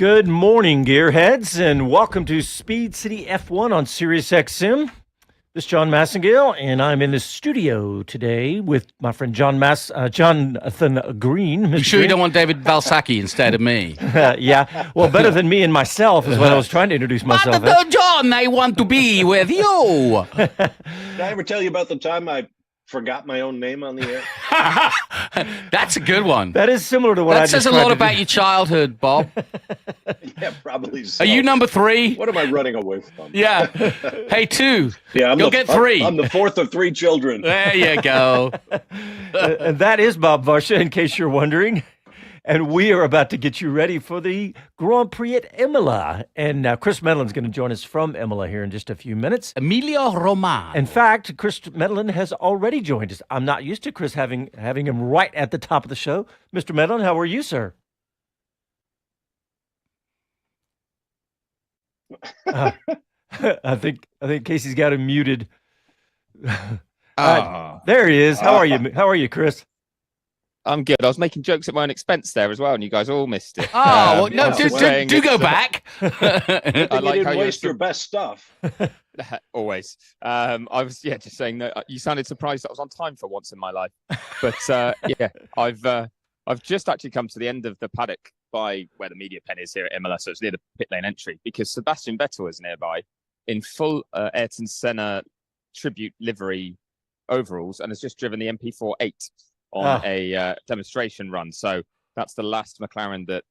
Good morning, gearheads, and welcome to Speed City F1 on SiriusXM. This is John Massengale, and I'm in the studio today with my friend Jonathan Green. Mr. You sure Green? you don't want David Valsacchi instead of me? Yeah, well, better than me and myself is what I was trying to introduce myself as. But John, I want to be with you. Did I ever tell you about the time I forgot my own name on the air? That's a good one. That is similar to what I That says just a tried lot to about do. your childhood, Bob. Yeah, probably so. Are you number 3? What am I running away from? Yeah. Hey, 2. Yeah, You'll get 3. I'm the fourth of 3 children. There you go. And that is Bob Varsha, in case you're wondering. And we are about to get you ready for the Grand Prix at Imola. And Chris Medland's going to join us from Imola here in just a few minutes. Emilio Romano. In fact, Chris Medland has already joined us. I'm not used to Chris having him right at the top of the show. Mr. Medland, how are you, sir? I think Casey's got him muted. There he is. How are you? How are you, Chris? I'm good. I was making jokes at my own expense there as well, and you guys all missed it. Oh, well, no, saying do go it's, back. I like didn't how waste your best stuff. always. I was just saying that you sounded surprised that I was on time for once in my life. But I've just actually come to the end of the paddock by where the media pen is here at Imola, so it's near the pit lane entry, because Sebastian Vettel is nearby in full Ayrton Senna tribute livery overalls and has just driven the MP4-8 on a demonstration run. So that's the last McLaren that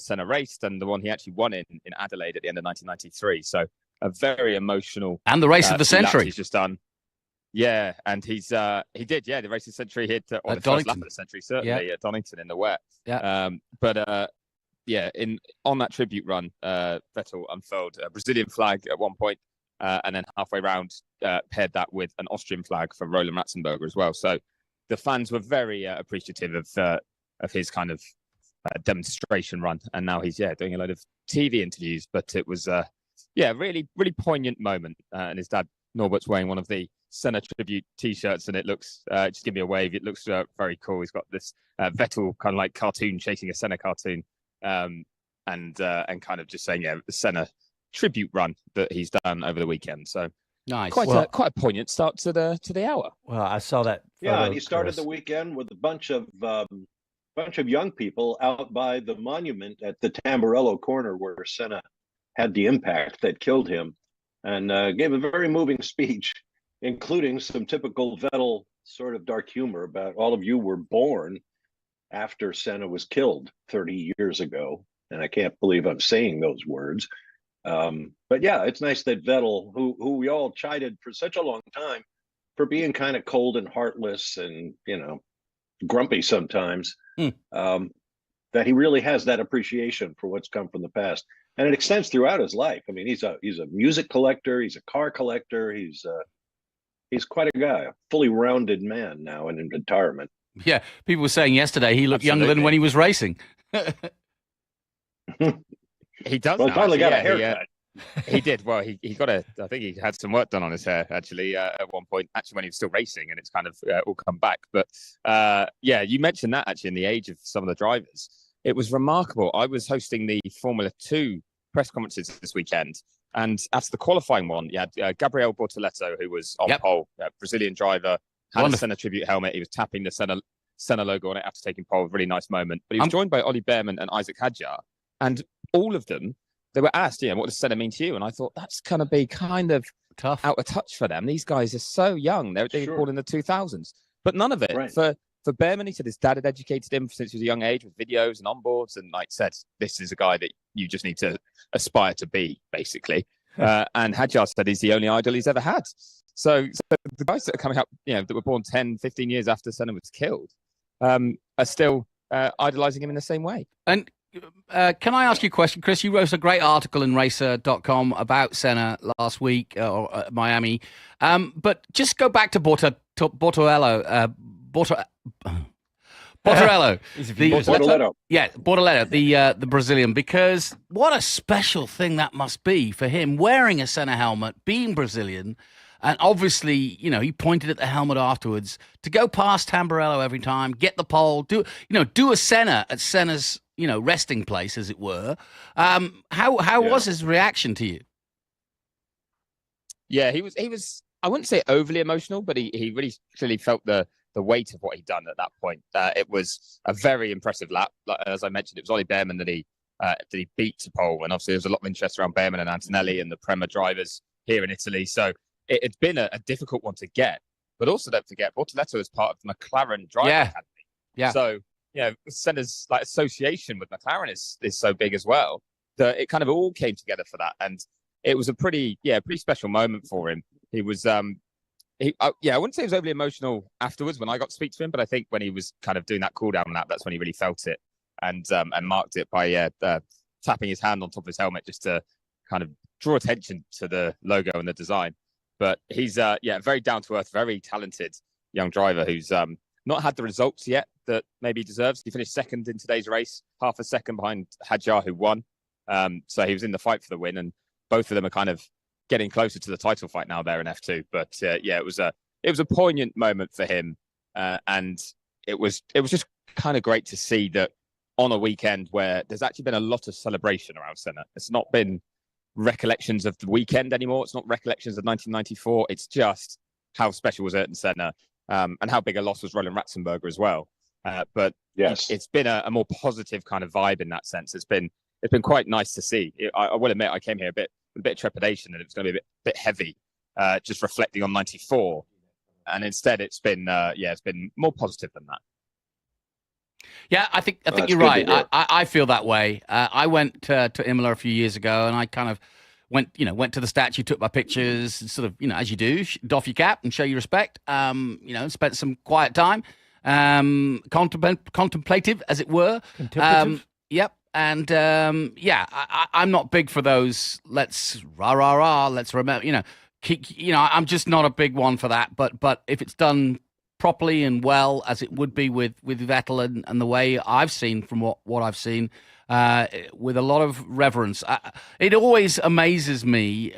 Senna raced, and the one he actually won in Adelaide at the end of 1993. So a very emotional And the race of the century. he's just done. Yeah, and he did the race of the century hit the first lap of the century, certainly at Donington in the wet. Yeah. On that tribute run, Vettel unfurled a Brazilian flag at one point, and then halfway round paired that with an Austrian flag for Roland Ratzenberger as well. So the fans were very appreciative of his kind of demonstration run, and now he's doing a load of TV interviews. But it was really poignant moment, and his dad Norbert's wearing one of the Senna tribute T-shirts, and it looks just give me a wave. It looks very cool. He's got this Vettel kind of like cartoon chasing a Senna cartoon, and kind of just saying the Senna tribute run that he's done over the weekend. So. Nice. Quite a poignant start to the hour. Well, I saw that. Yeah, and he started the weekend with a bunch of young people out by the monument at the Tamburello corner where Senna had the impact that killed him, and gave a very moving speech, including some typical Vettel sort of dark humor about all of you were born after Senna was killed 30 years ago, and I can't believe I'm saying those words. But yeah, it's nice that Vettel, who we all chided for such a long time for being kind of cold and heartless and, grumpy sometimes, that he really has that appreciation for what's come from the past. And it extends throughout his life. I mean, he's a music collector, he's a car collector, he's quite a guy, a fully rounded man now in retirement. Yeah, people were saying yesterday he looked younger than when he was racing. He does. Well, now, finally got a actually, haircut. He did. Well, he got I think he had some work done on his hair actually at one point. Actually, when he was still racing, and it's kind of all come back. But you mentioned that actually in the age of some of the drivers, it was remarkable. I was hosting the Formula 2 press conferences this weekend, and after the qualifying one, you had Gabriel Bortoleto, who was on pole, Brazilian driver, had a Senna tribute helmet. He was tapping the Senna logo on it after taking pole. Really nice moment. But he was joined by Ollie Behrman and Isaac Hadjar, and all of them, they were asked, what does Senna mean to you? And I thought that's going to be kind of tough, out of touch for them. These guys are so young. They were born in the 2000s, but none of it. Right. For Behrman, he said his dad had educated him since he was a young age with videos and onboards, and said, this is a guy that you just need to aspire to be, basically. And Hadjar said he's the only idol he's ever had. So the guys that are coming up, that were born 10, 15 years after Senna was killed, are still idolizing him in the same way. And can I ask you a question, Chris? You wrote a great article in Racer.com about Senna last week, or Miami. But just go back to Bortoleto. Bortoleto, the Brazilian, because what a special thing that must be for him, wearing a Senna helmet, being Brazilian. And obviously, he pointed at the helmet afterwards to go past Tamburello every time, get the pole, do a Senna at Senna's resting place, as it were. How was his reaction to you? Yeah, he was. I wouldn't say overly emotional, but he really clearly felt the weight of what he'd done at that point. It was a very impressive lap. Like, as I mentioned, it was Ollie Bearman that he beat to pole, and obviously there was a lot of interest around Bearman and Antonelli and the Prema drivers here in Italy. So it's been a difficult one to get. But also, don't forget, Bortoleto is part of the McLaren Driving Academy. Yeah. So Senna's association with McLaren is so big as well that it kind of all came together for that, and it was a pretty special moment for him. He was I wouldn't say he was overly emotional afterwards when I got to speak to him, but I think when he was kind of doing that cool down lap, that's when he really felt it and marked it by tapping his hand on top of his helmet just to kind of draw attention to the logo and the design. But he's very down to earth, very talented young driver who's not had the results yet that maybe he deserves. He finished second in today's race, half a second behind Hadjar, who won. So he was in the fight for the win, and both of them are kind of getting closer to the title fight now there in F2. But it was a poignant moment for him, and it was just kind of great to see that on a weekend where there's actually been a lot of celebration around Senna. It's not been recollections of the weekend anymore. It's not recollections of 1994. It's just how special was Ayrton Senna, and how big a loss was Roland Ratzenberger as well. But yes, it's been a more positive kind of vibe in that sense. It's been quite nice to see. I will admit I came here with a bit of trepidation that it was going to be a bit heavy, just reflecting on 94, and instead it's been more positive than that. Yeah, I think you're right. I feel that way. I went to Imola a few years ago, and I kind of went to the statue, took my pictures, and sort of, as you do, doff your cap and show your respect. Spent some quiet time, contemplative, as it were. Contemplative? Yep. And I'm not big for those. Let's rah. Let's remember. I'm just not a big one for that. But if it's done properly and well, as it would be with Vettel and the way I've seen from what I've seen, with a lot of reverence, it always amazes me.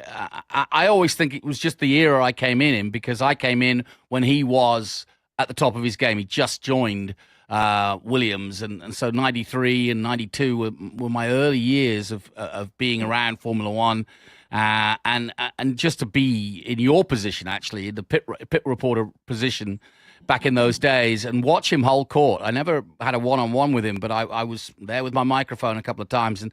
I always think it was just the era I came in because I came in when he was at the top of his game. He just joined Williams, and so 93 and 92 were my early years of being around Formula One, and just to be in your position, actually, in the pit reporter position back in those days, and watch him hold court. I never had a one-on-one with him, but I was there with my microphone a couple of times, and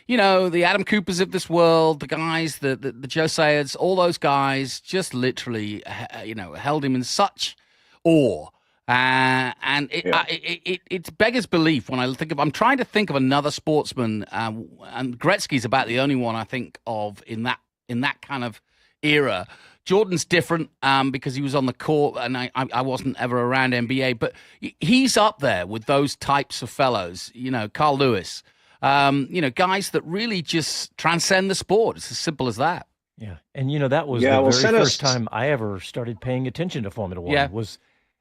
the Adam Coopers of this world, the guys, the Joe Sayers, all those guys just literally held him in such awe. And it beggars belief when I'm trying to think of another sportsman, and Gretzky's about the only one I think of in that kind of era. Jordan's different because he was on the court, and I wasn't ever around NBA, but he's up there with those types of fellows. Carl Lewis, guys that really just transcend the sport. It's as simple as that. Yeah, and that was the very first time I ever started paying attention to Formula One. Yeah.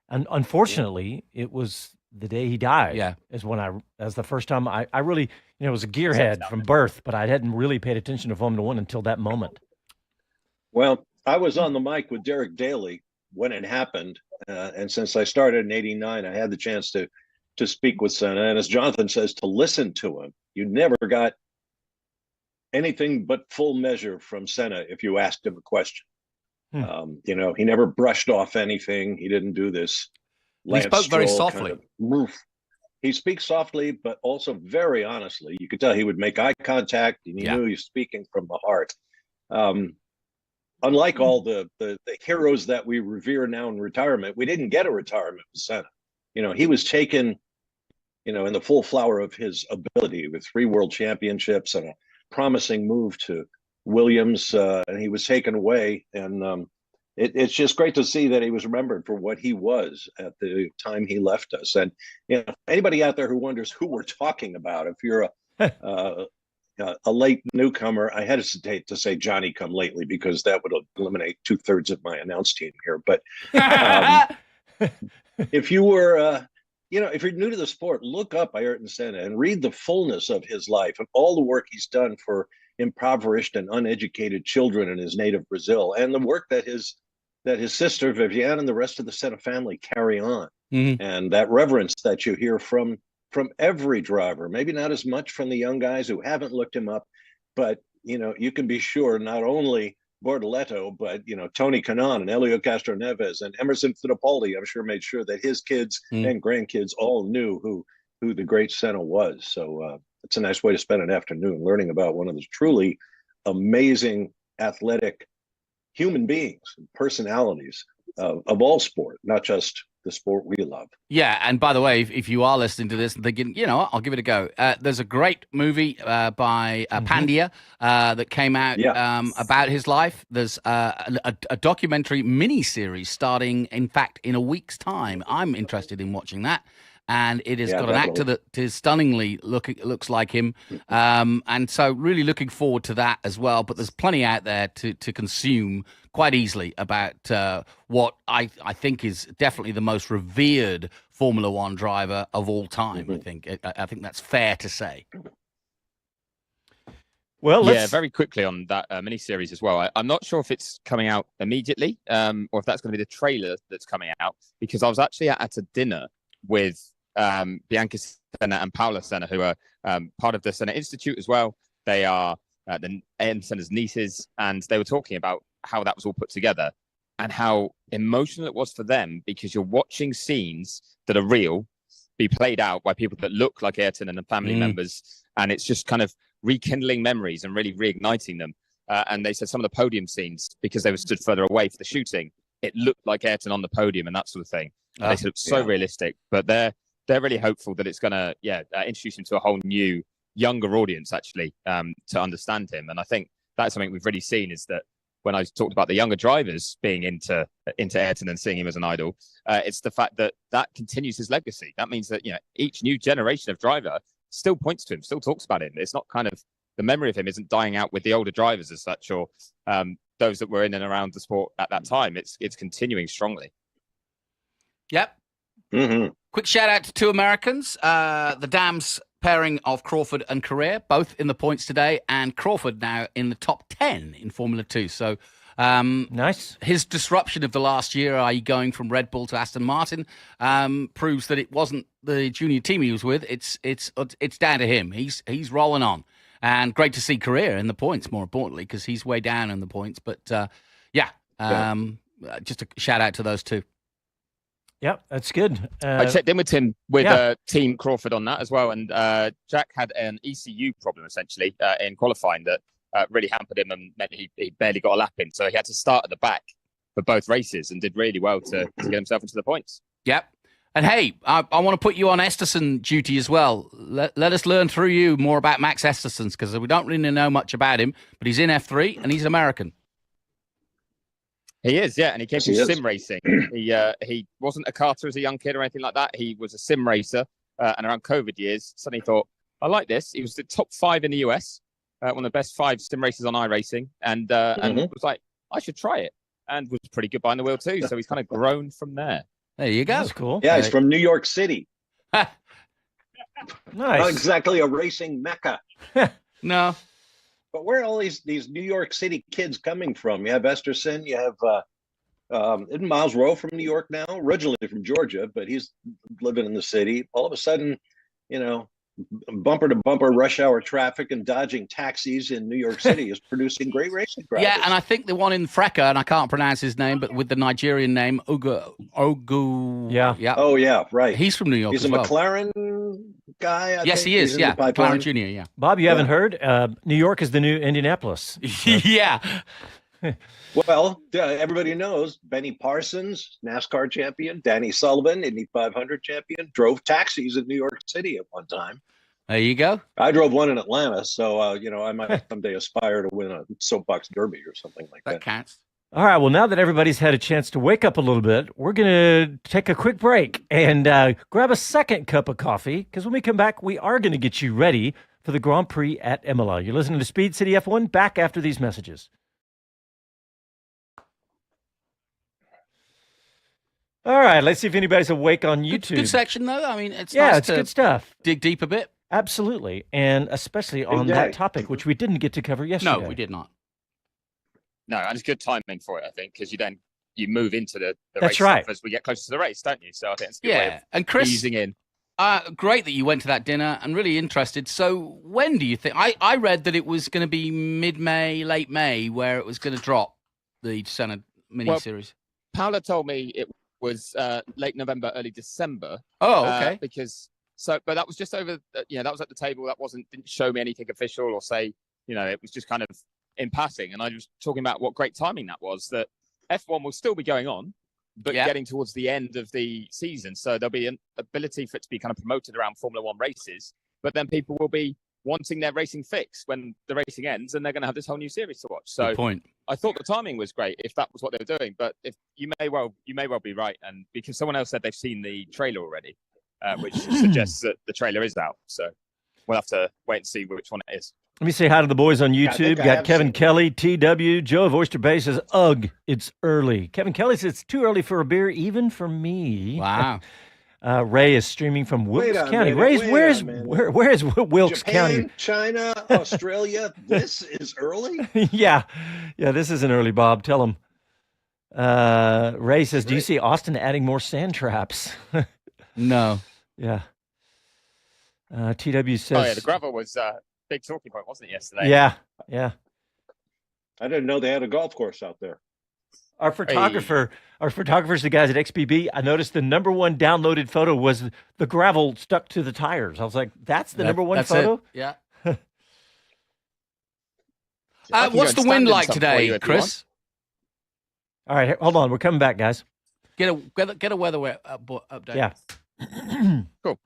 And unfortunately, it was the day he died. Yeah, as the first time I really, was a gearhead from birth, but I hadn't really paid attention to Formula One until that moment. Well, I was on the mic with Derek Daly when it happened, and since I started in '89, I had the chance to speak with Senna. And as Jonathan says, to listen to him, you never got anything but full measure from Senna if you asked him a question. He never brushed off anything. He didn't do this. He spoke very softly. He speaks softly, but also very honestly. You could tell he would make eye contact, and he knew he was speaking from the heart. Unlike all the heroes that we revere now in retirement, we didn't get a retirement with Senna. He was taken, in the full flower of his ability, with 3 world championships and a promising move to Williams, and he was taken away, and it's just great to see that he was remembered for what he was at the time he left us. And anybody out there who wonders who we're talking about, if you're a late newcomer, I hesitate to say Johnny come lately because that would eliminate 2/3 of my announce team here. But if you were if you're new to the sport, look up Ayrton Senna and read the fullness of his life and all the work he's done for impoverished and uneducated children in his native Brazil, and the work that his sister Viviane and the rest of the Senna family carry on, and that reverence that you hear from from every driver. Maybe not as much from the young guys who haven't looked him up, but you can be sure not only Bortoleto, but Tony Kanaan and Elio Castroneves and Emerson Fittipaldi, I'm sure, made sure that his kids and grandkids all knew who the great Senna was. So it's a nice way to spend an afternoon learning about one of the truly amazing athletic human beings and personalities of all sport, not just the sport we love. Yeah, and by the way, if you are listening to this and thinking, I'll give it a go. There's a great movie by Pandya that came out about his life. There's a documentary mini-series starting, in fact, in a week's time. I'm interested in watching that. And it has got an actor that is stunningly looks like him. And so really looking forward to that as well. But there's plenty out there to consume quite easily about what I think is definitely the most revered Formula One driver of all time. I think that's fair to say. Well, very quickly on that miniseries as well. I'm not sure if it's coming out immediately or if that's going to be the trailer that's coming out, because I was actually at a dinner with Bianca Senna and Paola Senna, who are part of the Senna Institute as well. They are the AM Senna's nieces, and they were talking about how that was all put together and how emotional it was for them, because you're watching scenes that are real be played out by people that look like Ayrton and the family members, and it's just kind of rekindling memories and really reigniting them. And they said some of the podium scenes, because they were stood further away for the shooting, it looked like Ayrton on the podium and that sort of thing. They said it was so realistic, but they're really hopeful that it's going to introduce him to a whole new, younger audience, actually, to understand him. And I think that's something we've really seen, is that when I talked about the younger drivers being into Ayrton and seeing him as an idol, it's the fact that continues his legacy. That means that each new generation of driver still points to him, still talks about him. It's not kind of, the memory of him isn't dying out with the older drivers as such, or those that were in and around the sport at that time. It's continuing strongly. Yep. Quick shout out to two Americans, the Dams pairing of Crawford and Carrere, both in the points today, and Crawford now in the top 10 in Formula 2. So nice. His disruption of the last year, i.e. going from Red Bull to Aston Martin, proves that it wasn't the junior team he was with. It's down to him. He's rolling on, and great to see Carrere in the points, more importantly, because he's way down in the points. But just a shout out to those two. Yeah, that's good. I checked in with him with Team Crawford on that as well, and Jack had an ECU problem essentially in qualifying that really hampered him and meant he barely got a lap in, so he had to start at the back for both races and did really well to get himself into the points. Yep. And hey, I want to put you on Esterson duty as well. Let us learn through you more about Max Esterson, because we don't really know much about him, but he's in F3 and he's American. He is, yeah, and he came from sim racing. He wasn't a karter as a young kid or anything like that. He was a sim racer, and around COVID years, suddenly thought, I like this. He was the top 5 in the US, one of the best 5 sim racers on iRacing, and was like, I should try it, and was pretty good behind the wheel too. So he's kind of grown from there. There you go. That's cool. Yeah, he's from New York City. Nice. Not exactly a racing mecca. No. But where are all these New York City kids coming from? You have Esterson, you have isn't Miles Rowe from New York now? Originally from Georgia, but he's living in the city. All of a sudden, bumper to bumper rush hour traffic and dodging taxis in New York City is producing great racing drivers. Yeah, and I think the one in Freca, and I can't pronounce his name, but with the Nigerian name Ogu. Yeah. Oh yeah, right. He's from New York. He's as a well. McLaren guy. I yes, think. he is. He's Yeah, McLaren Junior. Yeah. Bob, you haven't heard? New York is the new Indianapolis. Yeah. Well, everybody knows Benny Parsons, NASCAR champion, Danny Sullivan, Indy 500 champion, drove taxis in New York City at one time. There you go. I drove one in Atlanta, so I might someday aspire to win a soapbox derby or something like that. That counts. All right. Well, now that everybody's had a chance to wake up a little bit, we're going to take a quick break and grab a second cup of coffee, because when we come back, we are going to get you ready for the Grand Prix at Imola. You're listening to Speed City F1. Back after these messages. All right, let's see if anybody's awake on YouTube. Good section, though. I mean, it's good stuff. Dig deep a bit. Absolutely, and especially on that topic, which we didn't get to cover yesterday. No, we did not. No, and it's good timing for it, I think, because you move into the That's race right. stuff as we get closer to the race, don't you? So I think it's a good way of and Chris, easing in. Great that you went to that dinner. I'm really interested. So when do you think? I read that it was going to be mid-May, late May, where it was going to drop the Senna mini-series. Paula told me it was late November, early December. Oh, okay. But that was just over. That was at the table. That didn't show me anything official or say. It was just kind of in passing. And I was talking about what great timing that was. That F1 will still be going on, but getting towards the end of the season. So there'll be an ability for it to be kind of promoted around Formula One races, but then people will be wanting their racing fix when the racing ends, and they're going to have this whole new series to watch. So good point. I thought the timing was great if that was what they were doing, but if you may well be right. And because someone else said they've seen the trailer already, which suggests that the trailer is out. So we'll have to wait and see which one it is. Let me say hi to the boys on YouTube. Got Kevin Kelly, TW, Joe of Oyster Bay says, ugh, it's early. Kevin Kelly says, it's too early for a beer, even for me. Wow. Ray is streaming from Wilkes County. Where's Wilkes County? China, Australia. This is early? Yeah, this isn't early, Bob. Tell him. Ray says, do you see Austin adding more sand traps? No. Yeah. TW says... the gravel was... big talking point, wasn't it, yesterday? Yeah. I didn't know they had a golf course out there. Our photographers, the guys at XBB, I noticed the number one downloaded photo was the gravel stuck to the tires. I was like, that's the number one photo? It. Yeah. What's the wind like today, Chris? All right, hold on. We're coming back, guys. Get a weather update. Yeah. Cool.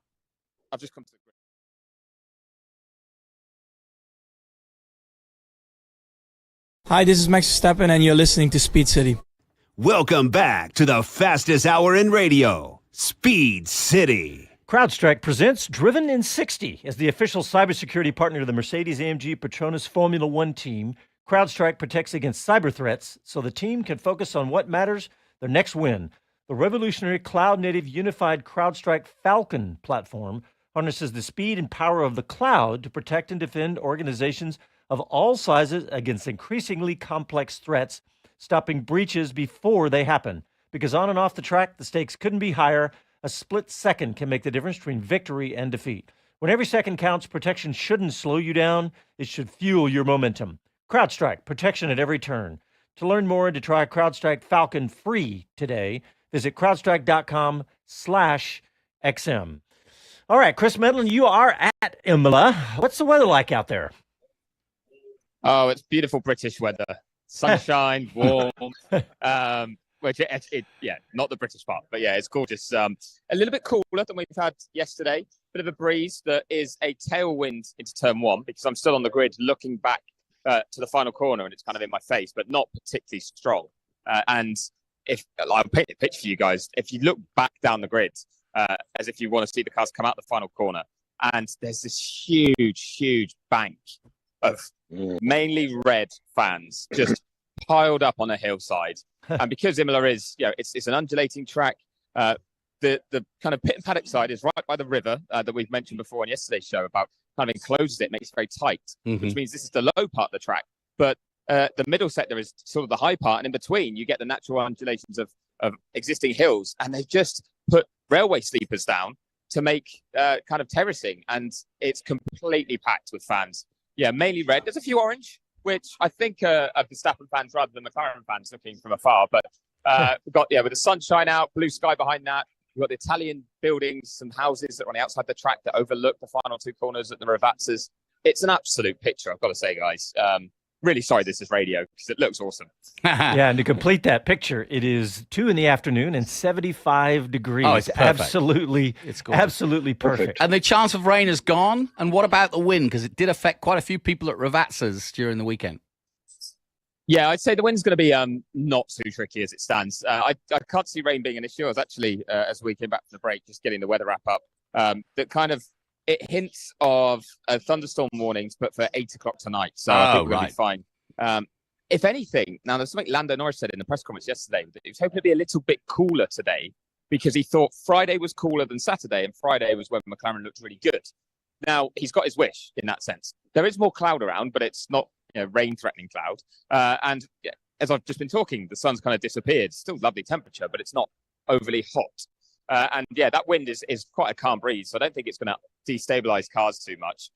I've just come to the grid. Hi, this is Max Verstappen, and you're listening to Speed City. Welcome back to the fastest hour in radio, Speed City. CrowdStrike presents Driven in 60. As the official cybersecurity partner of the Mercedes-AMG Petronas Formula One team, CrowdStrike protects against cyber threats so the team can focus on what matters, their next win. The revolutionary cloud-native unified CrowdStrike Falcon platform harnesses the speed and power of the cloud to protect and defend organizations of all sizes against increasingly complex threats, stopping breaches before they happen. Because on and off the track, the stakes couldn't be higher. A split second can make the difference between victory and defeat. When every second counts, protection shouldn't slow you down. It should fuel your momentum. CrowdStrike, protection at every turn. To learn more and to try CrowdStrike Falcon free today, visit crowdstrike.com/XM. All right, Chris Medland, you are at Imola. What's the weather like out there? Oh, it's beautiful British weather. Sunshine, warm. Which not the British part, but yeah, it's gorgeous. A little bit cooler than we've had yesterday. Bit of a breeze that is a tailwind into turn one because I'm still on the grid looking back to the final corner and it's kind of in my face, but not particularly strong. And if I'll paint a picture for you guys, if you look back down the grid as if you want to see the cars come out the final corner, and there's this huge bank of mainly red fans just piled up on a hillside. And because Imola is, it's an undulating track, the kind of pit and paddock side is right by the river that we've mentioned before on yesterday's show about kind of encloses it, makes it very tight, which means this is the low part of the track. But the middle sector is sort of the high part, and in between you get the natural undulations of existing hills, and they've just put railway sleepers down to make kind of terracing, and it's completely packed with fans. Yeah, mainly red. There's a few orange, which I think are Verstappen fans rather than McLaren fans looking from afar. But we've got, with the sunshine out, blue sky behind that. We've got the Italian buildings, some houses that are on the outside of the track that overlook the final two corners at the Ravazzas. It's an absolute picture, I've got to say, guys. Really sorry this is radio because it looks awesome. Yeah, and to complete that picture, it is 2 p.m. and 75 degrees. Oh, it's perfect. It's absolutely perfect. And the chance of rain is gone. And what about the wind? Because it did affect quite a few people at Ravazzas during the weekend. Yeah, I'd say the wind's going to be not too tricky as it stands. I can't see rain being an issue. I was actually, as we came back from the break, just getting the weather wrap up, that kind of it hints of thunderstorm warnings, but for 8 o'clock tonight. So I think we're going to be fine. If anything, now there's something Lando Norris said in the press conference yesterday, that he was hoping to be a little bit cooler today because he thought Friday was cooler than Saturday, and Friday was when McLaren looked really good. Now, he's got his wish in that sense. There is more cloud around, but it's not rain-threatening cloud. And as I've just been talking, the sun's kind of disappeared. Still lovely temperature, but it's not overly hot. And yeah, that wind is quite a calm breeze, so I don't think it's going to destabilize cars too much.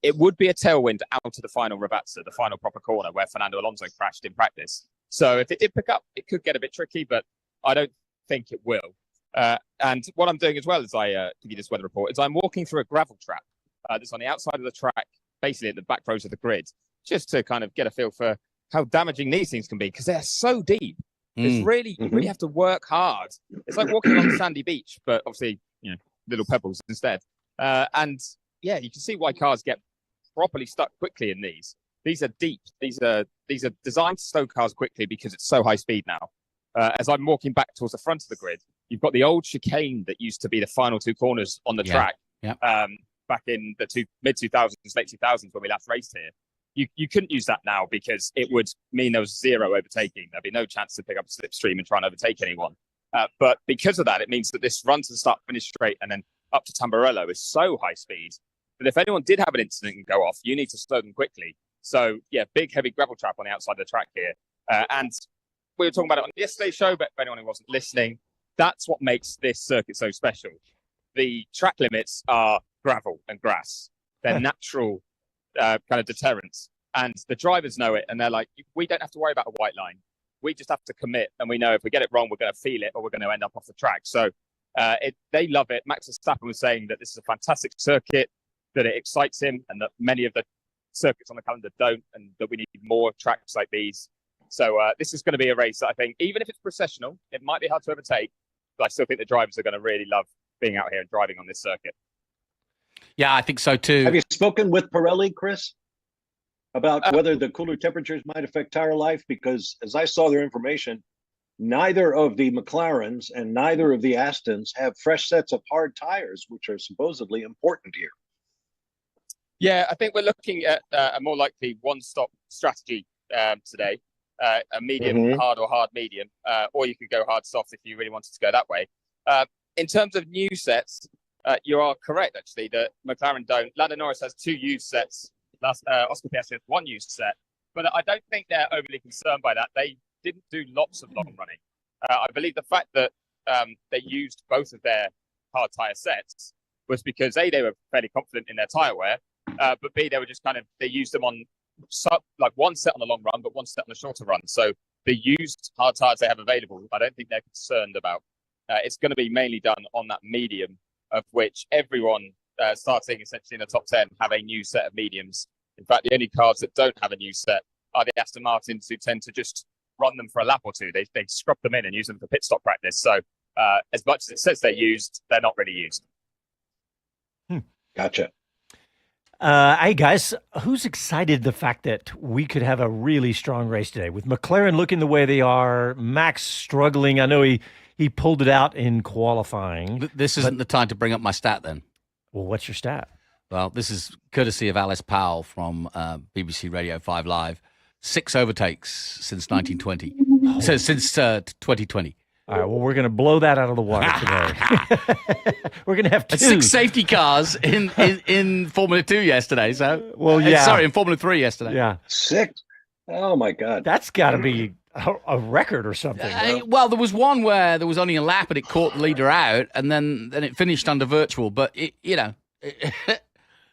It would be a tailwind out to the final Ravazza, the final proper corner where Fernando Alonso crashed in practice. So if it did pick up, it could get a bit tricky, but I don't think it will. And what I'm doing as well as I give you this weather report is I'm walking through a gravel trap that's on the outside of the track, basically at the back rows of the grid, just to kind of get a feel for how damaging these things can be because they're so deep. It's really, you really have to work hard. It's like walking on a sandy beach, but obviously, little pebbles instead. And yeah, you can see why cars get properly stuck quickly in these. These are deep. These are designed to stow cars quickly because it's so high speed now. As I'm walking back towards the front of the grid, you've got the old chicane that used to be the final two corners on the track. Yeah. Back in the mid-2000s, late 2000s when we last raced here. You couldn't use that now because it would mean there was zero overtaking. There'd be no chance to pick up a slipstream and try and overtake anyone. But because of that, it means that this run to the start, finish straight, and then up to Tamburello is so high speed that if anyone did have an incident and go off, you need to slow them quickly. So yeah, big heavy gravel trap on the outside of the track here. And we were talking about it on yesterday's show, but for anyone who wasn't listening, that's what makes this circuit so special. The track limits are gravel and grass. They're natural kind of deterrents. And the drivers know it, and they're like, we don't have to worry about a white line. We just have to commit, and we know if we get it wrong, we're going to feel it, or we're going to end up off the track. So they love it. Max Verstappen was saying that this is a fantastic circuit, that it excites him, and that many of the circuits on the calendar don't, and that we need more tracks like these. So this is going to be a race that I think, even if it's processional, it might be hard to overtake, but I still think the drivers are going to really love being out here and driving on this circuit. Yeah, I think so too. Have you spoken with Pirelli, Chris, about whether the cooler temperatures might affect tire life? Because as I saw their information, neither of the McLarens and neither of the Astons have fresh sets of hard tires, which are supposedly important here. Yeah, I think we're looking at a more likely one-stop strategy today, a medium hard or hard medium, or you could go hard soft if you really wanted to go that way. In terms of new sets, you are correct, actually, that McLaren don't. Lando Norris has 2 used sets. Oscar Piastri has 1 used set. But I don't think they're overly concerned by that. They didn't do lots of long running. I believe the fact that they used both of their hard tyre sets was because, A, they were fairly confident in their tyre wear, but B, they were just they used them on like one set on the long run, but one set on the shorter run. So the used hard tyres they have available, I don't think they're concerned about. It's going to be mainly done on that medium, of which everyone starting essentially in the top 10 have a new set of mediums. In fact, the only cars that don't have a new set are the Aston Martins, who tend to just run them for a lap or two. They scrub them in and use them for pit stop practice. So as much as it says they're used, they're not really used. Gotcha. Hey guys, who's excited the fact that we could have a really strong race today with McLaren looking the way they are, Max struggling? I know he pulled it out in qualifying. This isn't the time to bring up my stat then. Well, what's your stat? Well, this is courtesy of Alice Powell from BBC Radio 5 Live. 6 overtakes since 1920. So since 2020. All right, well, we're going to blow that out of the water today. We're going to have 2. 6 safety cars in Formula 2 yesterday. So, well, yeah. Sorry, in Formula 3 yesterday. Yeah. 6? Oh, my God. That's got to be a record or something. Well, there was one where there was only a lap and it caught the leader out, and then it finished under virtual. But, yeah,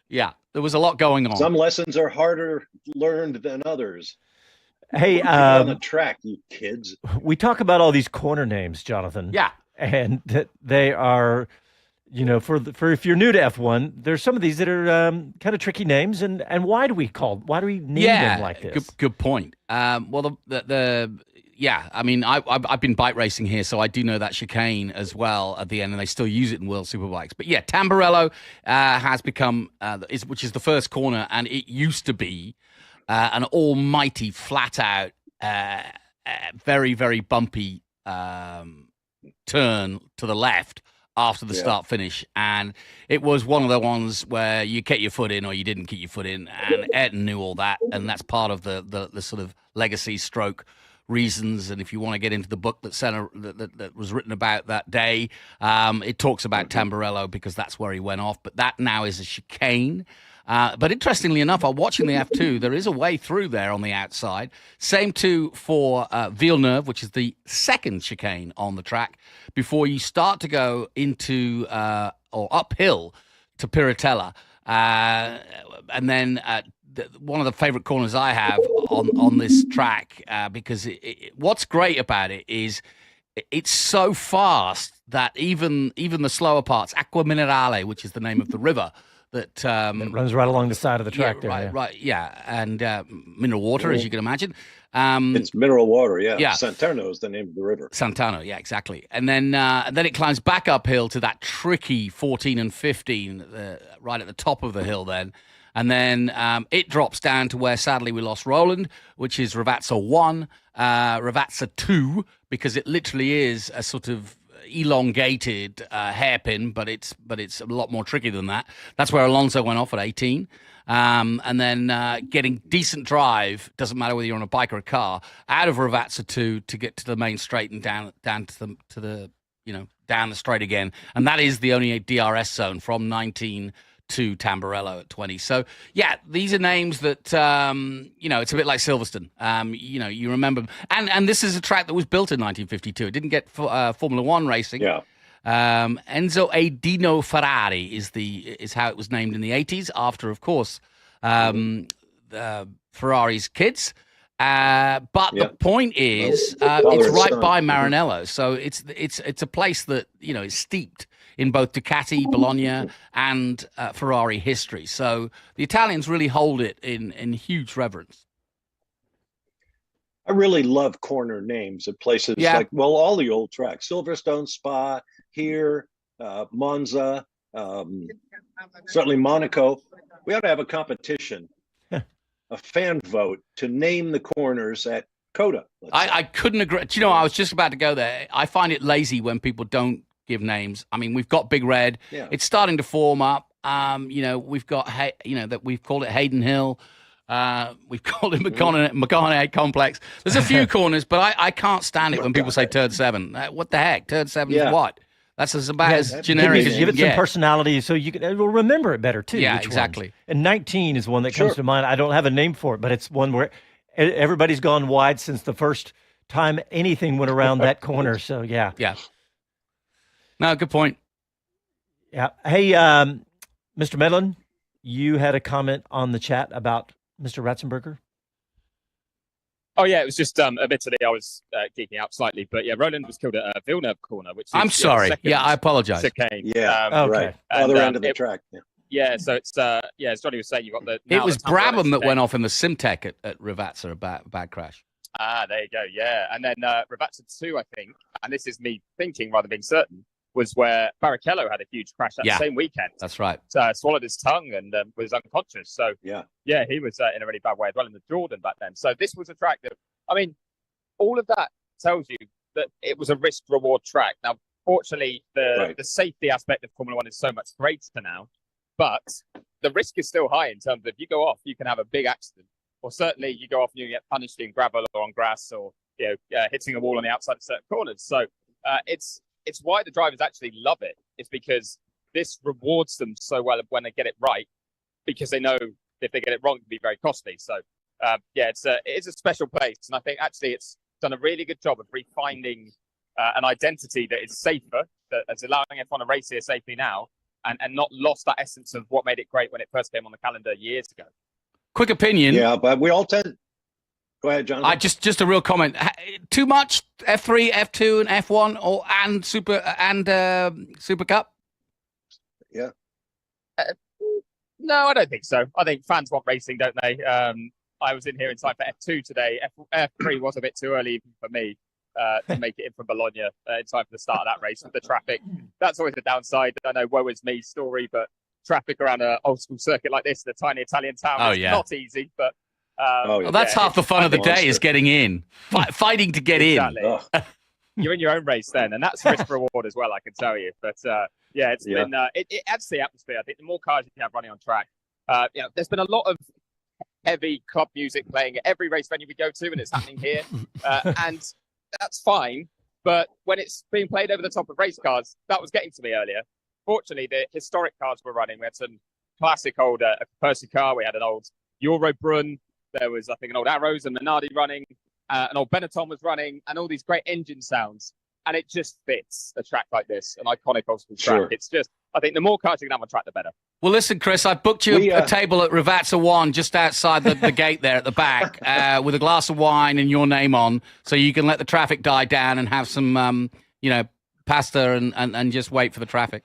there was a lot going on. Some lessons are harder learned than others. Hey, on the track, you kids. We talk about all these corner names, Jonathan. Yeah. And that they are, for if you're new to F1, there's some of these that are kind of tricky names. And why do we name them like this? Good point. Well, I mean, I've been bike racing here, so I do know that chicane as well at the end, and they still use it in World Superbikes. But yeah, Tamburello has become, which is the first corner, and it used to be an almighty, flat-out, very, very bumpy turn to the left after the start-finish. And it was one of the ones where you get your foot in or you didn't get your foot in, and Ayrton knew all that, and that's part of the sort of legacy stroke reasons. And if you want to get into the book that was written about that day, it talks about Tamburello because that's where he went off. But that now is a chicane. But interestingly enough, while watching the F2, there is a way through there on the outside. Same too for Villeneuve, which is the second chicane on the track, before you start to go into or uphill to Piratella. And then one of the favorite corners I have on this track, because what's great about it is it's so fast that even the slower parts, Acqua Minerale, which is the name of the river, that it runs right along the side of the track. And mineral water, as you can imagine. It's mineral water, yeah. Yeah. Santerno is the name of the river. Santano, yeah, exactly. And then it climbs back uphill to that tricky 14 and 15, right at the top of the hill then. And then it drops down to where, sadly, we lost Roland, which is Ravazza 1, Ravazza 2, because it literally is a sort of elongated hairpin, but it's a lot more tricky than that. That's where Alonso went off at 18. And then getting decent drive, doesn't matter whether you're on a bike or a car, out of Ravazza 2 to get to the main straight and down to the down the straight again. And that is the only DRS zone from 19 to Tamburello at 20. So, yeah, these are names that, it's a bit like Silverstone. You remember. And this is a track that was built in 1952. It didn't get Formula One racing. Yeah. Enzo A. Dino Ferrari is how it was named in the 80s, after, of course, Ferrari's kids. But the point is, it's right by Maranello. So it's a place that, is steeped in both Ducati, Bologna, and Ferrari history. So the Italians really hold it in huge reverence. I really love corner names at places like, all the old tracks, Silverstone, Spa, here, Monza, certainly Monaco. We ought to have a competition, a fan vote to name the corners at COTA. I couldn't agree. Do you know, I was just about to go there. I find it lazy when people don't give names. I mean, we've got Big Red. Yeah. It's starting to form up. We've got, that we've called it Hayden Hill. We've called it McConaughey Complex. There's a few corners, but I can't stand it when people say Turd 7. What the heck? Turd 7 is what? That's about as generic as you give it can get. Some personality so we'll remember it better, too. Yeah, exactly. Ones. And 19 is one that comes to mind. I don't have a name for it, but it's one where everybody's gone wide since the first time anything went around that corner. So, yeah. Yeah. No, good point. Yeah. Hey, Mr. Medland, you had a comment on the chat about Mr. Ratzenberger? Oh, yeah, it was just admittedly I was geeking out slightly, but yeah, Roland was killed at Villeneuve corner, which is, I'm sorry. Yeah, I apologize. Chicane. Yeah, right. Other end of the track. Yeah. So it's as Johnny was saying, you got the. It was Brabham that went off in the Simtech at Ravazza, a bad crash. Ah, there you go. Yeah, and then Ravazza 2, I think, and this is me thinking rather than being certain, was where Barrichello had a huge crash that same weekend. That's right. Swallowed his tongue and was unconscious. So yeah, he was in a really bad way as well in the Jordan back then. So this was a track that, I mean, all of that tells you that it was a risk-reward track. Now, fortunately, the safety aspect of Formula One is so much greater now, but the risk is still high in terms of if you go off, you can have a big accident, or certainly you go off and you get punished in gravel or on grass, or hitting a wall on the outside of certain corners. So it's why the drivers actually love it. It's because this rewards them so well when they get it right, because they know if they get it wrong, it can be very costly. So, it is a special place. And I think actually it's done a really good job of refining an identity that is safer, that is allowing F1 to race here safely now, and not lost that essence of what made it great when it first came on the calendar years ago. Quick opinion. Yeah, but we all tend... Go ahead, Jonathan. Just a real comment. Too much F3, F2, and F1, and Super Cup? Yeah. No, I don't think so. I think fans want racing, don't they? I was in here in time for F2 today. F3 was a bit too early even for me to make it in from Bologna in time for the start of that race with the traffic. That's always the downside. I know woe is me story, but traffic around an old school circuit like this, the tiny Italian town, is not easy, but. That's half the fun of the day is getting in, fighting to get in. You're in your own race then, and that's risk reward as well, I can tell you. But it's been it adds to the atmosphere. I think the more cars you can have running on track, there's been a lot of heavy club music playing at every race venue we go to, and it's happening here, and that's fine. But when it's being played over the top of race cars, that was getting to me earlier. Fortunately, the historic cars were running. We had some classic old Percy car. We had an old Eurobrunn. There was, I think, an old Arrows and Minardi running. An old Benetton was running, and all these great engine sounds. And it just fits a track like this, an iconic old school track. Sure. It's just, I think the more cars you can have on track, the better. Well, listen, Chris, I booked you a table at Ravazza One just outside the gate there at the back with a glass of wine and your name on, so you can let the traffic die down and have some, pasta and just wait for the traffic.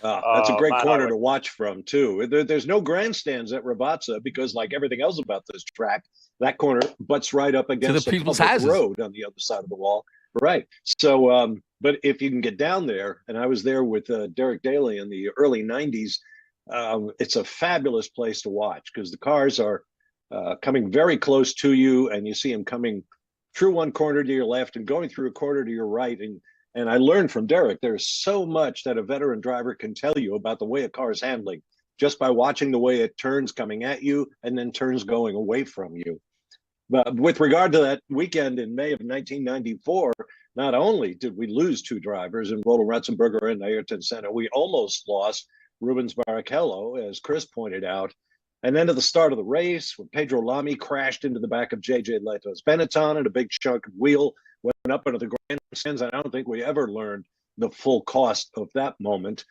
That's a great corner to watch from, too. There's no grandstands at Ravazza because, like everything else about this track, that corner butts right up against the people's public houses. road on the other side of the wall. Right. So, but if you can get down there, and I was there with Derek Daly in the early 90s, it's a fabulous place to watch because the cars are coming very close to you, and you see them coming through one corner to your left and going through a corner to your right. And I learned from Derek, there's so much that a veteran driver can tell you about the way a car is handling just by watching the way it turns coming at you and then turns going away from you. But with regard to that weekend in May of 1994, not only did we lose two drivers in Roland Ratzenberger and Ayrton Senna, we almost lost Rubens Barrichello, as Chris pointed out. And then at the start of the race, when Pedro Lamy crashed into the back of J.J. Leto's Benetton and a big chunk of wheel went up into the grandstands, I don't think we ever learned the full cost of that moment.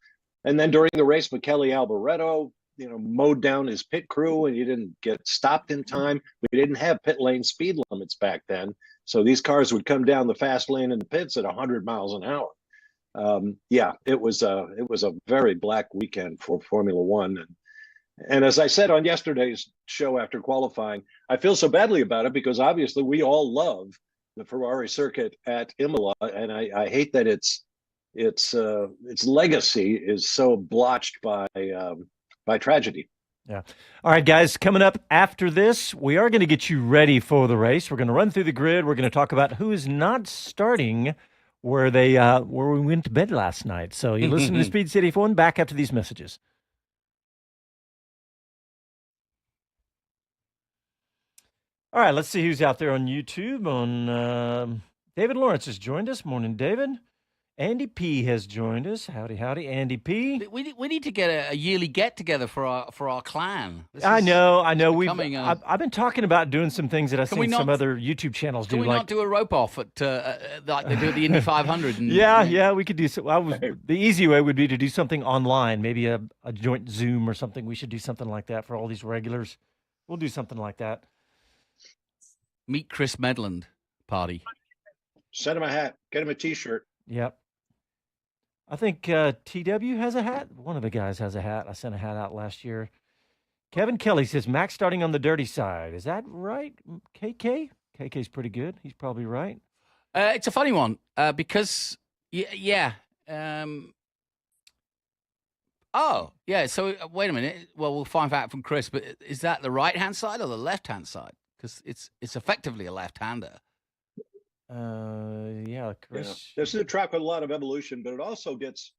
And then during the race, Michele Alboreto, mowed down his pit crew, and he didn't get stopped in time. We didn't have pit lane speed limits back then, so these cars would come down the fast lane in the pits at 100 miles an hour. It was a very black weekend for Formula One, and as I said on yesterday's show after qualifying, I feel so badly about it because obviously we all love the Ferrari circuit at Imola, and I hate that its legacy is so blotched by tragedy. Yeah. All right, guys, coming up after this, we are going to get you ready for the race. We're going to run through the grid. We're going to talk about who is not starting where we went to bed last night. So you listen to Speed City F1 back after these messages. All right, let's see who's out there on YouTube. David Lawrence has joined us. Morning, David. Andy P has joined us. Howdy, Andy P. We need to get a yearly get together for our clan. I know. I've been talking about doing some things that I've seen some other YouTube channels do. Can we not do a rope off at like they do at the Indy 500? Yeah, we could do so. The easy way would be to do something online, maybe a joint Zoom or something. We should do something like that for all these regulars. We'll do something like that. Meet Chris Medland party. Send him a hat. Get him a T-shirt. Yep. I think TW has a hat. One of the guys has a hat. I sent a hat out last year. Kevin Kelly says, Max starting on the dirty side. Is that right, KK? KK's pretty good. He's probably right. It's a funny one because, yeah. So wait a minute. Well, we'll find out from Chris, but is that the right-hand side or the left-hand side? Because it's effectively a left-hander. Chris. Yeah. This is a track with a lot of evolution, but it also gets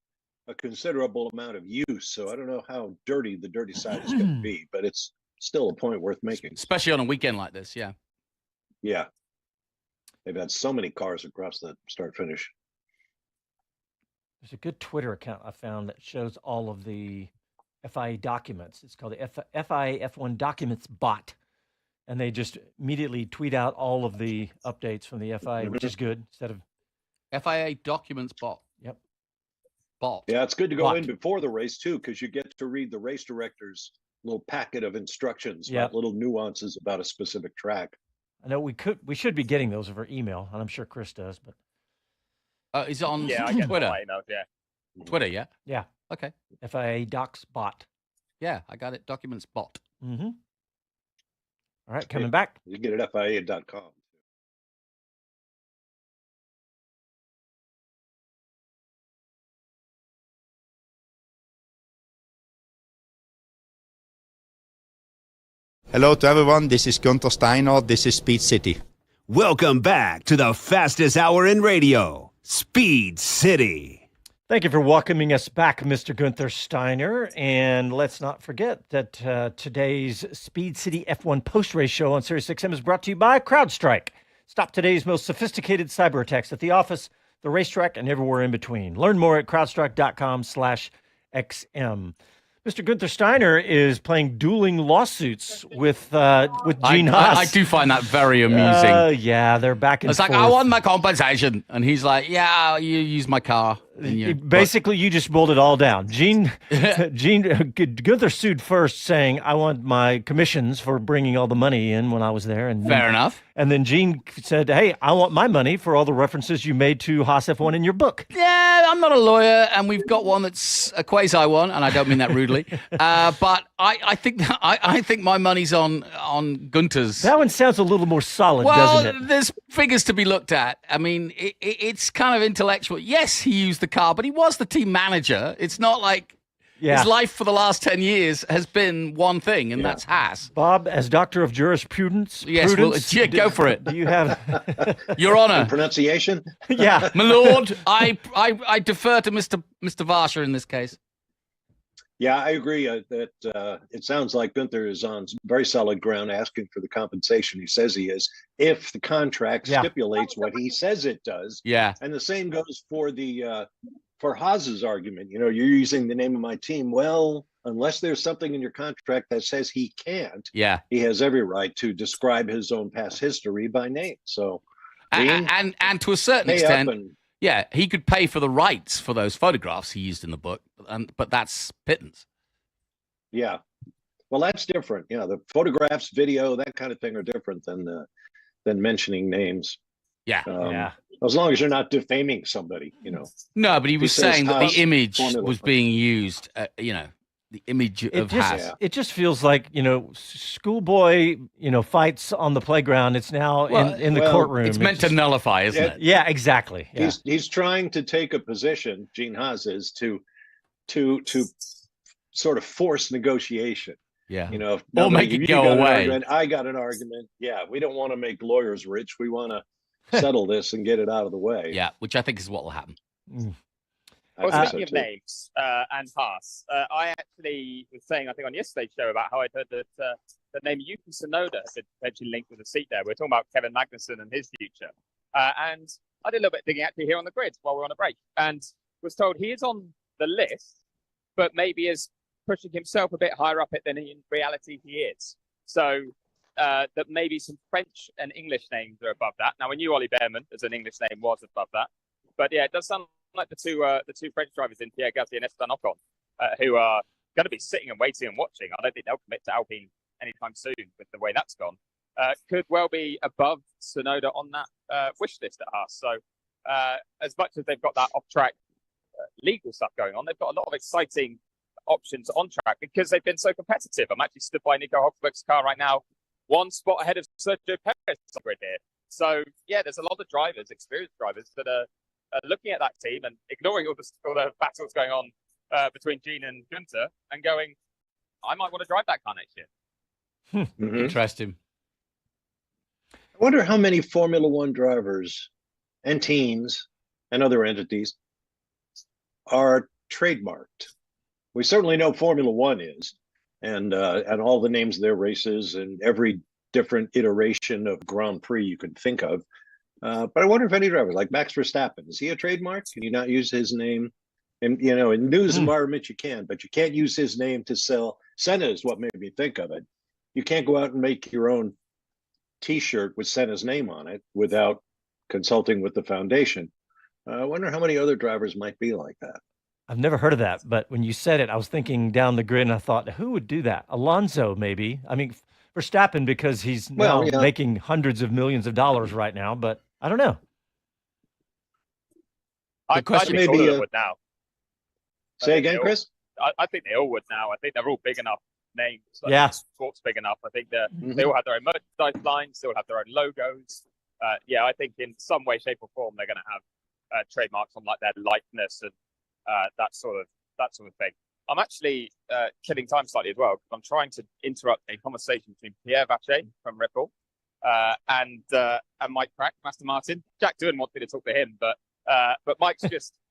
a considerable amount of use. So I don't know how dirty the dirty side is going to be, but it's still a point worth making. Especially on a weekend like this, yeah. Yeah. They've had so many cars across the start-finish. There's a good Twitter account I found that shows all of the FIA documents. It's called the FIA F1 Documents Bot. And they just immediately tweet out all of the updates from the FIA, which is good. Instead of FIA Documents Bot. Yep. Bot. Yeah, it's good to go in before the race, too, because you get to read the race director's little packet of instructions, about little nuances about a specific track. I know we should be getting those over email, and I'm sure Chris does. But is it on I get Twitter? Emails, yeah. Twitter, yeah? Yeah. Okay. FIA Docs Bot. Yeah, I got it. Documents Bot. Mm-hmm. All right, coming back. You get it at FIA.com. Hello to everyone, this is Gunther Steiner, this is Speed City. Welcome back to the fastest hour in radio, Speed City. Thank you for welcoming us back, Mr. Gunther Steiner. And let's not forget that today's Speed City F1 post-race show on SiriusXM is brought to you by CrowdStrike. Stop today's most sophisticated cyber attacks at the office, the racetrack, and everywhere in between. Learn more at crowdstrike.com/XM. Mr. Gunther Steiner is playing dueling lawsuits with Gene Haas. I do find that very amusing. Yeah, they're back and It's forth. like, I want my compensation. And he's like, yeah, you use my car. Basically, you just rolled it all down. Gunther sued first, saying, I want my commissions for bringing all the money in when I was there. And fair enough. And then Gene said, hey, I want my money for all the references you made to Haas F1 in your book. Yeah, I'm not a lawyer, and we've got one that's a quasi one, and I don't mean that rudely. But I think my money's on Gunther's. That one sounds a little more solid, doesn't it? There's figures to be looked at. I mean, it's kind of intellectual. Yes, he used the car, but he was the team manager. It's not like his life for the last 10 years has been one thing, and that's Haas. Bob, as doctor of jurisprudence, yes, go for it. Do you have Your Honor? Pronunciation? Yeah, my lord. I defer to Mr. Varsha in this case. Yeah, I agree that it sounds like Gunther is on very solid ground asking for the compensation he says he is, if the contract stipulates what he says it does. Yeah. And the same goes for for Haas's argument. You're using the name of my team. Well, unless there's something in your contract that says he can't, he has every right to describe his own past history by name. So, and to a certain extent, he could pay for the rights for those photographs he used in the book, but that's pittance. Yeah. Well, that's different. Yeah, the photographs, video, that kind of thing are different than mentioning names. Yeah. As long as you're not defaming somebody, No, but he was saying that the image was being used, the image of Haas. It just feels like, schoolboy, fights on the playground. It's now in the courtroom. It's meant to nullify, isn't it? Yeah, exactly. Yeah. He's trying to take a position, Gene Haas is, to sort of force negotiation. Yeah. Or make it go away. I got an argument. Yeah, we don't want to make lawyers rich. We want to settle this and get it out of the way. Yeah, which I think is what will happen. Well, speaking of names and Haas, I actually was saying, I think on yesterday's show, about how I'd heard that the name Yuki Tsunoda has been potentially linked with a seat there. We're talking about Kevin Magnussen and his future. And I did a little bit of digging actually here on the grid while we're on a break, and was told he is on the list, but maybe is pushing himself a bit higher up it than in reality he is. So that maybe some French and English names are above that. Now, we knew Ollie Behrman as an English name was above that. But yeah, it does sound like the two French drivers in Pierre Gasly and Esteban Ocon, who are going to be sitting and waiting and watching. I don't think they'll commit to Alpine anytime soon with the way that's gone. Could well be above Tsunoda on that wish list at Haas. So as much as they've got that off-track legal stuff going on, they've got a lot of exciting options on track because they've been so competitive. I'm actually stood by Nico Hülkenberg's car right now, one spot ahead of Sergio Perez here. So yeah, there's a lot of drivers, experienced drivers, that are looking at that team and ignoring all the battles going on between Gene and Gunther and going, I might want to drive that car next year. Interesting. I wonder how many Formula One drivers and teams and other entities are trademarked. We certainly know Formula One is, and all the names of their races and every different iteration of Grand Prix you could think of. But I wonder if any driver, like Max Verstappen, is he a trademark? Can you not use his name? And in news environment you can, but you can't use his name to sell. Senna is what made me think of it. You can't go out and make your own T-shirt with Senna's name on it without consulting with the foundation. I wonder how many other drivers might be like that. I've never heard of that, but when you said it, I was thinking down the grid, and I thought, who would do that? Alonso, maybe. I mean, Verstappen, because he's now making hundreds of millions of dollars right now, but I don't know. I think all of them would now. Say again, Chris? I think they all would now. I think they're all big enough names. Sport's big enough. I think they all have their own merchandise lines. They all have their own logos. I think in some way, shape, or form, they're going to have trademarks on like their likeness and that sort of thing. I'm actually killing time slightly as well because I'm trying to interrupt a conversation between Pierre Vacher from Ripple and Mike Crack, Master Martin. Jack Doohan wants me to talk to him, but Mike's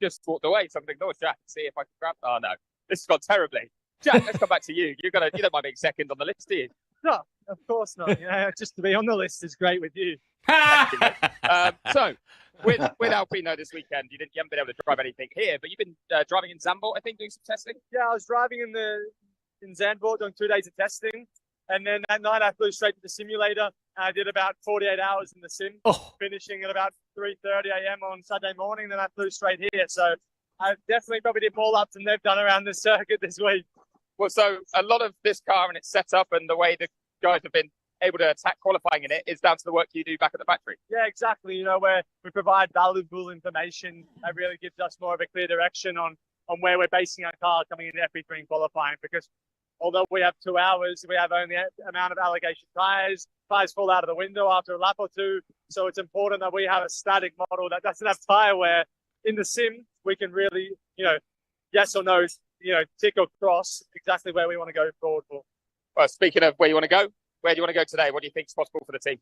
just walked away, so I'm going to ignore Jack and see if I can grab. Oh no, this has gone terribly. Jack, let's come back to you. You don't mind being second on the list, do you? No, of course not. Just to be on the list is great with you. So with Alpino this weekend, you haven't been able to drive anything here, but you've been driving in Zandvoort, I think, doing some testing. Yeah, I was driving in Zandvoort doing 2 days of testing, and then that night I flew straight to the simulator. I did about 48 hours in the sim, finishing at about 3:30 a.m. on Saturday morning. Then I flew straight here, so I definitely probably did more laps than they've done around the circuit this week. Well, so a lot of this car and its setup and the way the guys have been able to attack qualifying in it is down to the work you do back at the factory. Yeah, exactly. You know, where we provide valuable information that really gives us more of a clear direction on where we're basing our car coming into FP3 qualifying, because although we have 2 hours, we have only an amount of allocation tires. Tires fall out of the window after a lap or two. So it's important that we have a static model that doesn't have tire wear. In the sim, we can really, yes or no, tick or cross exactly where we want to go forward for. Well, speaking of where you want to go, where do you want to go today? What do you think is possible for the team?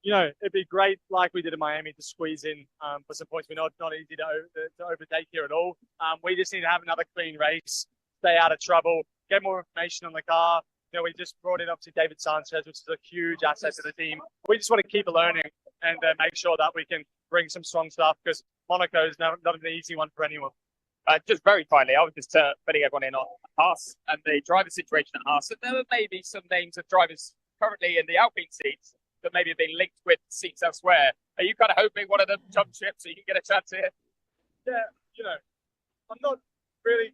It'd be great, like we did in Miami, to squeeze in for some points. We're not easy to overtake here at all. We just need to have another clean race, stay out of trouble, get more information on the car. We just brought in, obviously, David Sanchez, which is a huge asset to the team. We just want to keep learning and make sure that we can bring some strong stuff, because Monaco is not an easy one for anyone. Just very finally, I was just filling everyone in on Haas and the driver situation at Haas. And there were maybe some names of drivers currently in the Alpine seats that maybe have been linked with seats elsewhere. Are you kind of hoping one of them jump ship so you can get a chance here? Yeah, I'm not really,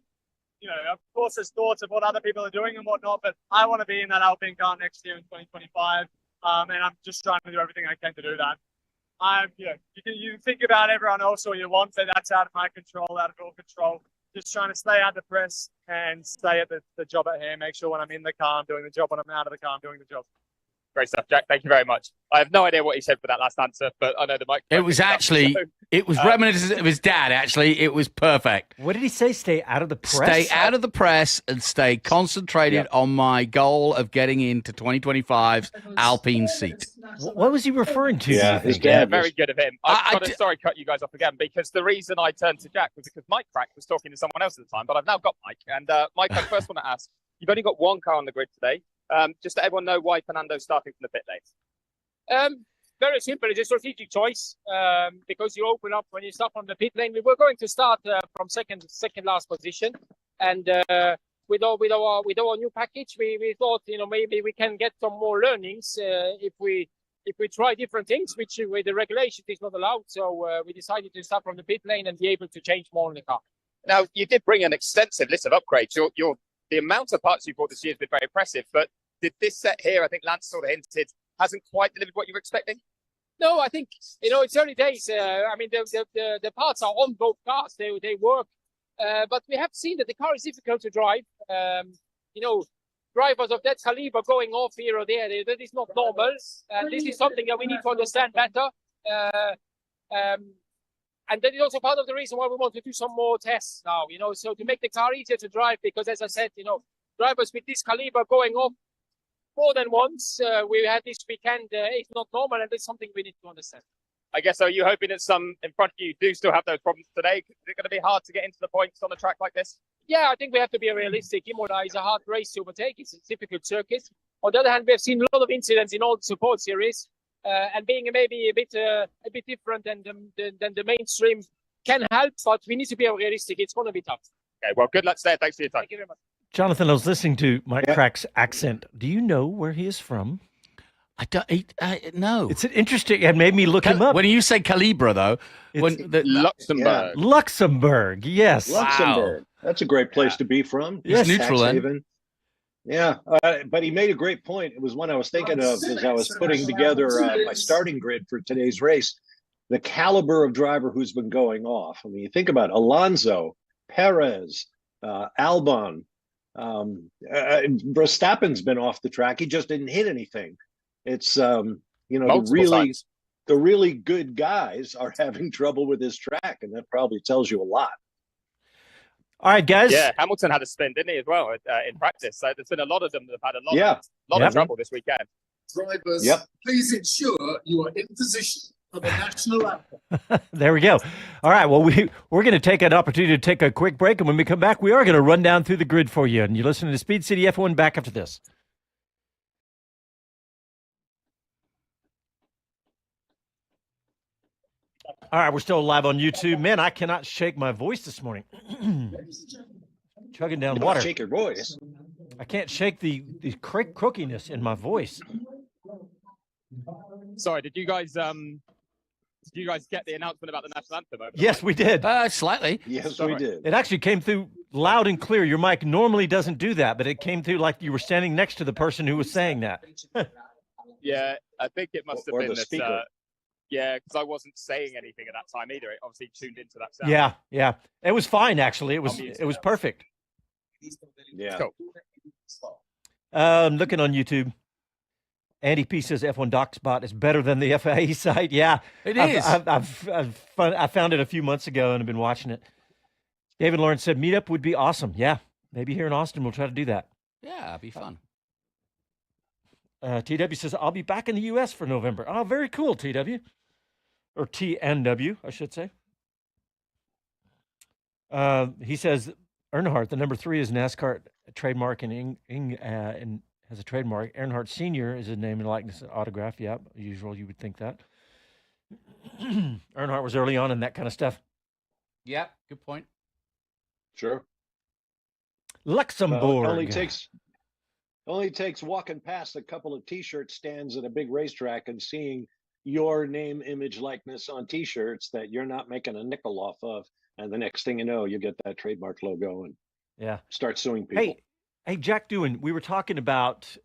of course there's thoughts of what other people are doing and whatnot, but I want to be in that Alpine car next year in 2025. And I'm just trying to do everything I can to do that. You think about everyone else all you want, but that's out of my control, out of all control. Just trying to stay out of the press and stay at the job at hand. Make sure when I'm in the car, I'm doing the job. When I'm out of the car, I'm doing the job. Great stuff, Jack. Thank you very much. I have no idea what he said for that last answer, but I know the mic. It was reminiscent of his dad, actually. It was perfect. What did he say? Stay out of the press? Stay out of the press and stay concentrated on my goal of getting into 2025's Alpine seat. What was he referring to? Yeah, his dad. Very good of him. Sorry, cut you guys off again, because the reason I turned to Jack was because Mike Crack was talking to someone else at the time, but I've now got Mike. And Mike, I first want to ask, you've only got one car on the grid today. Just to everyone know why Fernando's starting from the pit lane. Very simple. It's a strategic choice because you open up when you start from the pit lane. We were going to start from second last position, and with our new package, we thought maybe we can get some more learnings if we try different things, which with the regulation is not allowed. So we decided to start from the pit lane and be able to change more in the car. Now, you did bring an extensive list of upgrades. The amount of parts you bought this year has been very impressive, but did this set here, I think Lance sort of hinted, hasn't quite delivered what you were expecting? No, I think, it's early days. The parts are on both cars. They work. But we have seen that the car is difficult to drive. Drivers of that caliber going off here or there, that is not normal. And this is something that we need to understand better. And that is also part of the reason why we want to do some more tests now, so to make the car easier to drive, because as I said, drivers with this caliber going off more than once, we had this weekend, it's not normal, and it's something we need to understand. I guess, are you hoping that some in front of you do still have those problems today? Is it going to be hard to get into the points on a track like this? Yeah, I think we have to be realistic. Imola is a hard race to overtake. It's a difficult circuit. On the other hand, we have seen a lot of incidents in all the support series. And being maybe a bit different than the mainstream can help, but we need to be realistic. It's going to be tough. Okay, well, good luck today. Thanks for your time. Thank you very much. Jonathan, I was listening to Mike Crack's accent. Do you know where he is from? I don't. No. It's interesting. It made me look him up. When you say Calibra, though, Luxembourg. Yeah. Luxembourg, yes. Luxembourg. That's a great place to be from. Yes, Tax neutral then. haven. Yeah, but he made a great point. It was one I was thinking of as I was putting together my starting grid for today's race. The caliber of driver who's been going off. I mean, you think about Alonso, Perez, Albon. Verstappen's been off the track. He just didn't hit anything. It's the really good guys are having trouble with his track, and that probably tells you a lot. All right, guys. Yeah, Hamilton had a spin, didn't he, as well, in practice? So there's been a lot of them that have had a lot of trouble this weekend. Drivers, please ensure you are in position for the national anthem. There we go. All right, well, we're going to take an opportunity to take a quick break, and when we come back, we are going to run down through the grid for you. And you're listening to Speed City F1 back after this. All right, we're still live on YouTube. Man, I cannot shake my voice this morning. Chugging down water. Shake your voice. I can't shake the crookiness in my voice. Sorry, did you guys get the announcement about the national anthem? Yes, we did. Slightly. Yes, we did. It actually came through loud and clear. Your mic normally doesn't do that, but it came through like you were standing next to the person who was saying that. Yeah, I think it must have Or been the that. speaker. Yeah, because I wasn't saying anything at that time either. It obviously tuned into that sound. Yeah. It was fine, actually. It was perfect. Yeah. Cool. Looking on YouTube. Andy P says F1 DocSpot is better than the FIA site. Yeah, It is. I found it a few months ago and I've been watching it. David Lawrence said meetup would be awesome. Yeah, maybe here in Austin we'll try to do that. Yeah, it'd be fun. TW says I'll be back in the U.S. for November. Oh, very cool, TW. Or TNW, I should say. He says Earnhardt, the number 3 is NASCAR trademark and has a trademark. Earnhardt Sr. is his name and likeness and autograph. Yeah, usual. You would think that. Earnhardt was early on in that kind of stuff. Yeah, good point. Sure. Luxembourg. Only takes walking past a couple of T-shirt stands at a big racetrack and seeing your name, image, likeness on T-shirts that you're not making a nickel off of, and the next thing you know, you get that trademark logo and start suing people. Hey, Jack Doohan, we were talking about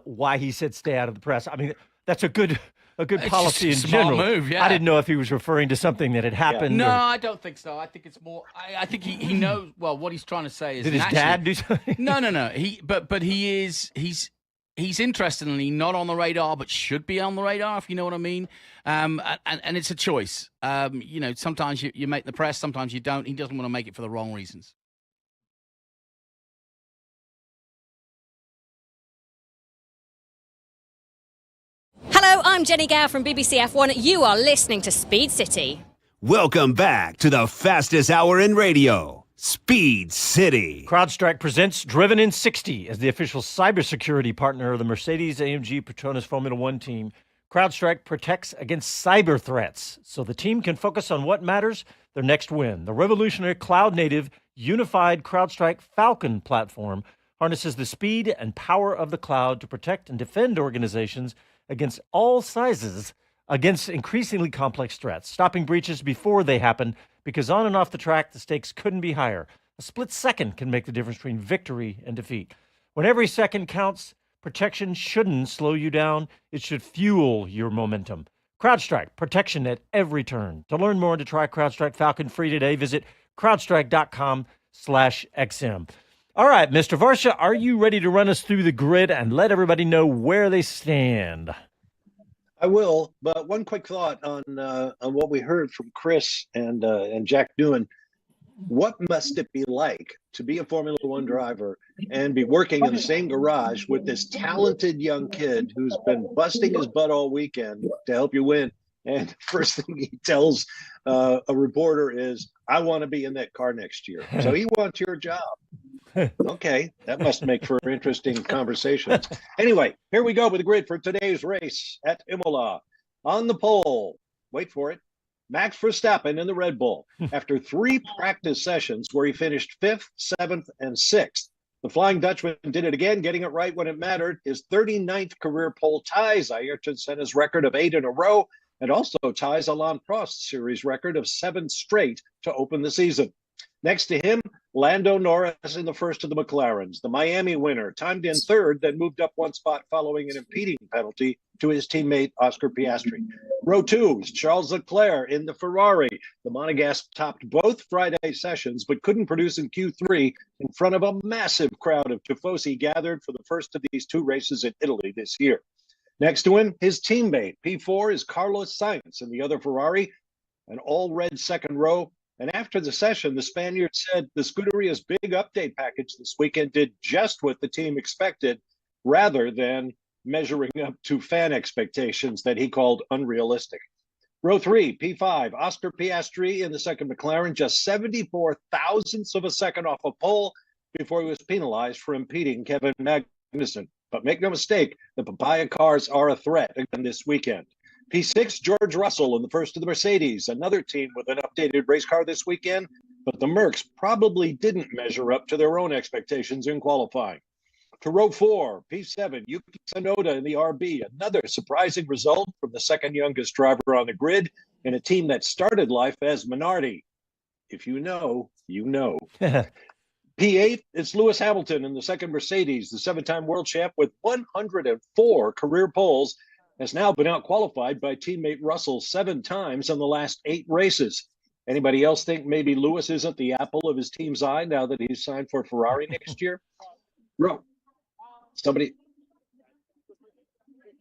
why he said stay out of the press. I mean, that's a good policy in smart general. move, yeah. I didn't know if he was referring to something that had happened. No, I don't think so. I think it's more. I think he knows. Well, what he's trying to say is. Did his dad do something? No. But he's interestingly not on the radar, but should be on the radar, if you know what I mean. And it's a choice. Sometimes you make the press, sometimes you don't. He doesn't want to make it for the wrong reasons. Hello, I'm Jenny Gow from BBC F1. You are listening to Speed City. Welcome back to the fastest hour in radio, Speed City. CrowdStrike presents Driven in 60 as the official cybersecurity partner of the Mercedes-AMG Petronas Formula One team. CrowdStrike protects against cyber threats so the team can focus on what matters, their next win. The revolutionary cloud-native unified CrowdStrike Falcon platform harnesses the speed and power of the cloud to protect and defend organizations against all sizes, against increasingly complex threats, stopping breaches before they happen, because on and off the track, the stakes couldn't be higher. A split second can make the difference between victory and defeat. When every second counts, protection shouldn't slow you down. It should fuel your momentum. CrowdStrike, protection at every turn. To learn more and to try CrowdStrike Falcon free today, visit crowdstrike.com/XM. All right, Mr. Varsha, are you ready to run us through the grid and let everybody know where they stand? I will, but one quick thought on what we heard from Chris and Jack Doohan. What must it be like to be a Formula One driver and be working in the same garage with this talented young kid who's been busting his butt all weekend to help you win? And first thing he tells a reporter is, I want to be in that car next year. So he wants your job. Okay, that must make for interesting conversations. Anyway, here we go with the grid for today's race at Imola. On the pole, wait for it, Max Verstappen in the Red Bull. After 3 practice sessions where he finished 5th, 7th, and 6th, the Flying Dutchman did it again, getting it right when it mattered. His 39th career pole ties Ayrton Senna's record of 8 in a row, and also ties Alain Prost's series record of 7 straight to open the season. Next to him, Lando Norris in the first of the McLarens, the Miami winner, timed in 3rd, then moved up 1 spot following an impeding penalty to his teammate Oscar Piastri. Row 2, Charles Leclerc in the Ferrari. The Monegasque topped both Friday sessions, but couldn't produce in Q3 in front of a massive crowd of Tifosi gathered for the first of these 2 races in Italy this year. Next to him, his teammate, P4, is Carlos Sainz in the other Ferrari, an all-red second row. And after the session, the Spaniard said the Scuderia's big update package this weekend did just what the team expected, rather than measuring up to fan expectations that he called unrealistic. Row 3, P5, Oscar Piastri in the second McLaren, just 74 thousandths of a second off a pole before he was penalized for impeding Kevin Magnussen. But make no mistake, the papaya cars are a threat again this weekend. P6, George Russell in the first of the Mercedes, another team with an updated race car this weekend, but the Mercs probably didn't measure up to their own expectations in qualifying. To row 4, P7, Yuki Tsunoda in the RB, another surprising result from the second youngest driver on the grid in a team that started life as Minardi. If you know, you know. P8, it's Lewis Hamilton in the second Mercedes, the seven-time world champ with 104 career poles, has now been out-qualified by teammate Russell 7 times in the last 8 races. Anybody else think maybe Lewis isn't the apple of his team's eye now that he's signed for Ferrari next year? Somebody?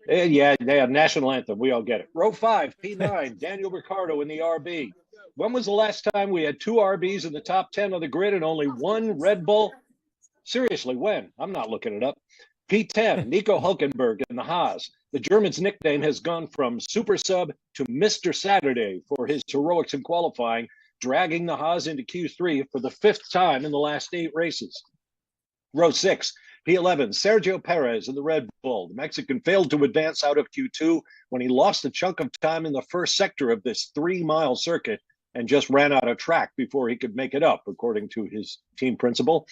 Yeah, national anthem. We all get it. Row 5, P9, Daniel Ricciardo in the RB. When was the last time we had 2 RBs in the top 10 on the grid and only 1 Red Bull? Seriously, when? I'm not looking it up. P10, Nico Hülkenberg in the Haas. The German's nickname has gone from Super Sub to Mr. Saturday for his heroics in qualifying, dragging the Haas into Q3 for the 5th time in the last 8 races. Row 6, P11, Sergio Perez in the Red Bull. The Mexican failed to advance out of Q2 when he lost a chunk of time in the first sector of this 3-mile circuit and just ran out of track before he could make it up, according to his team principal.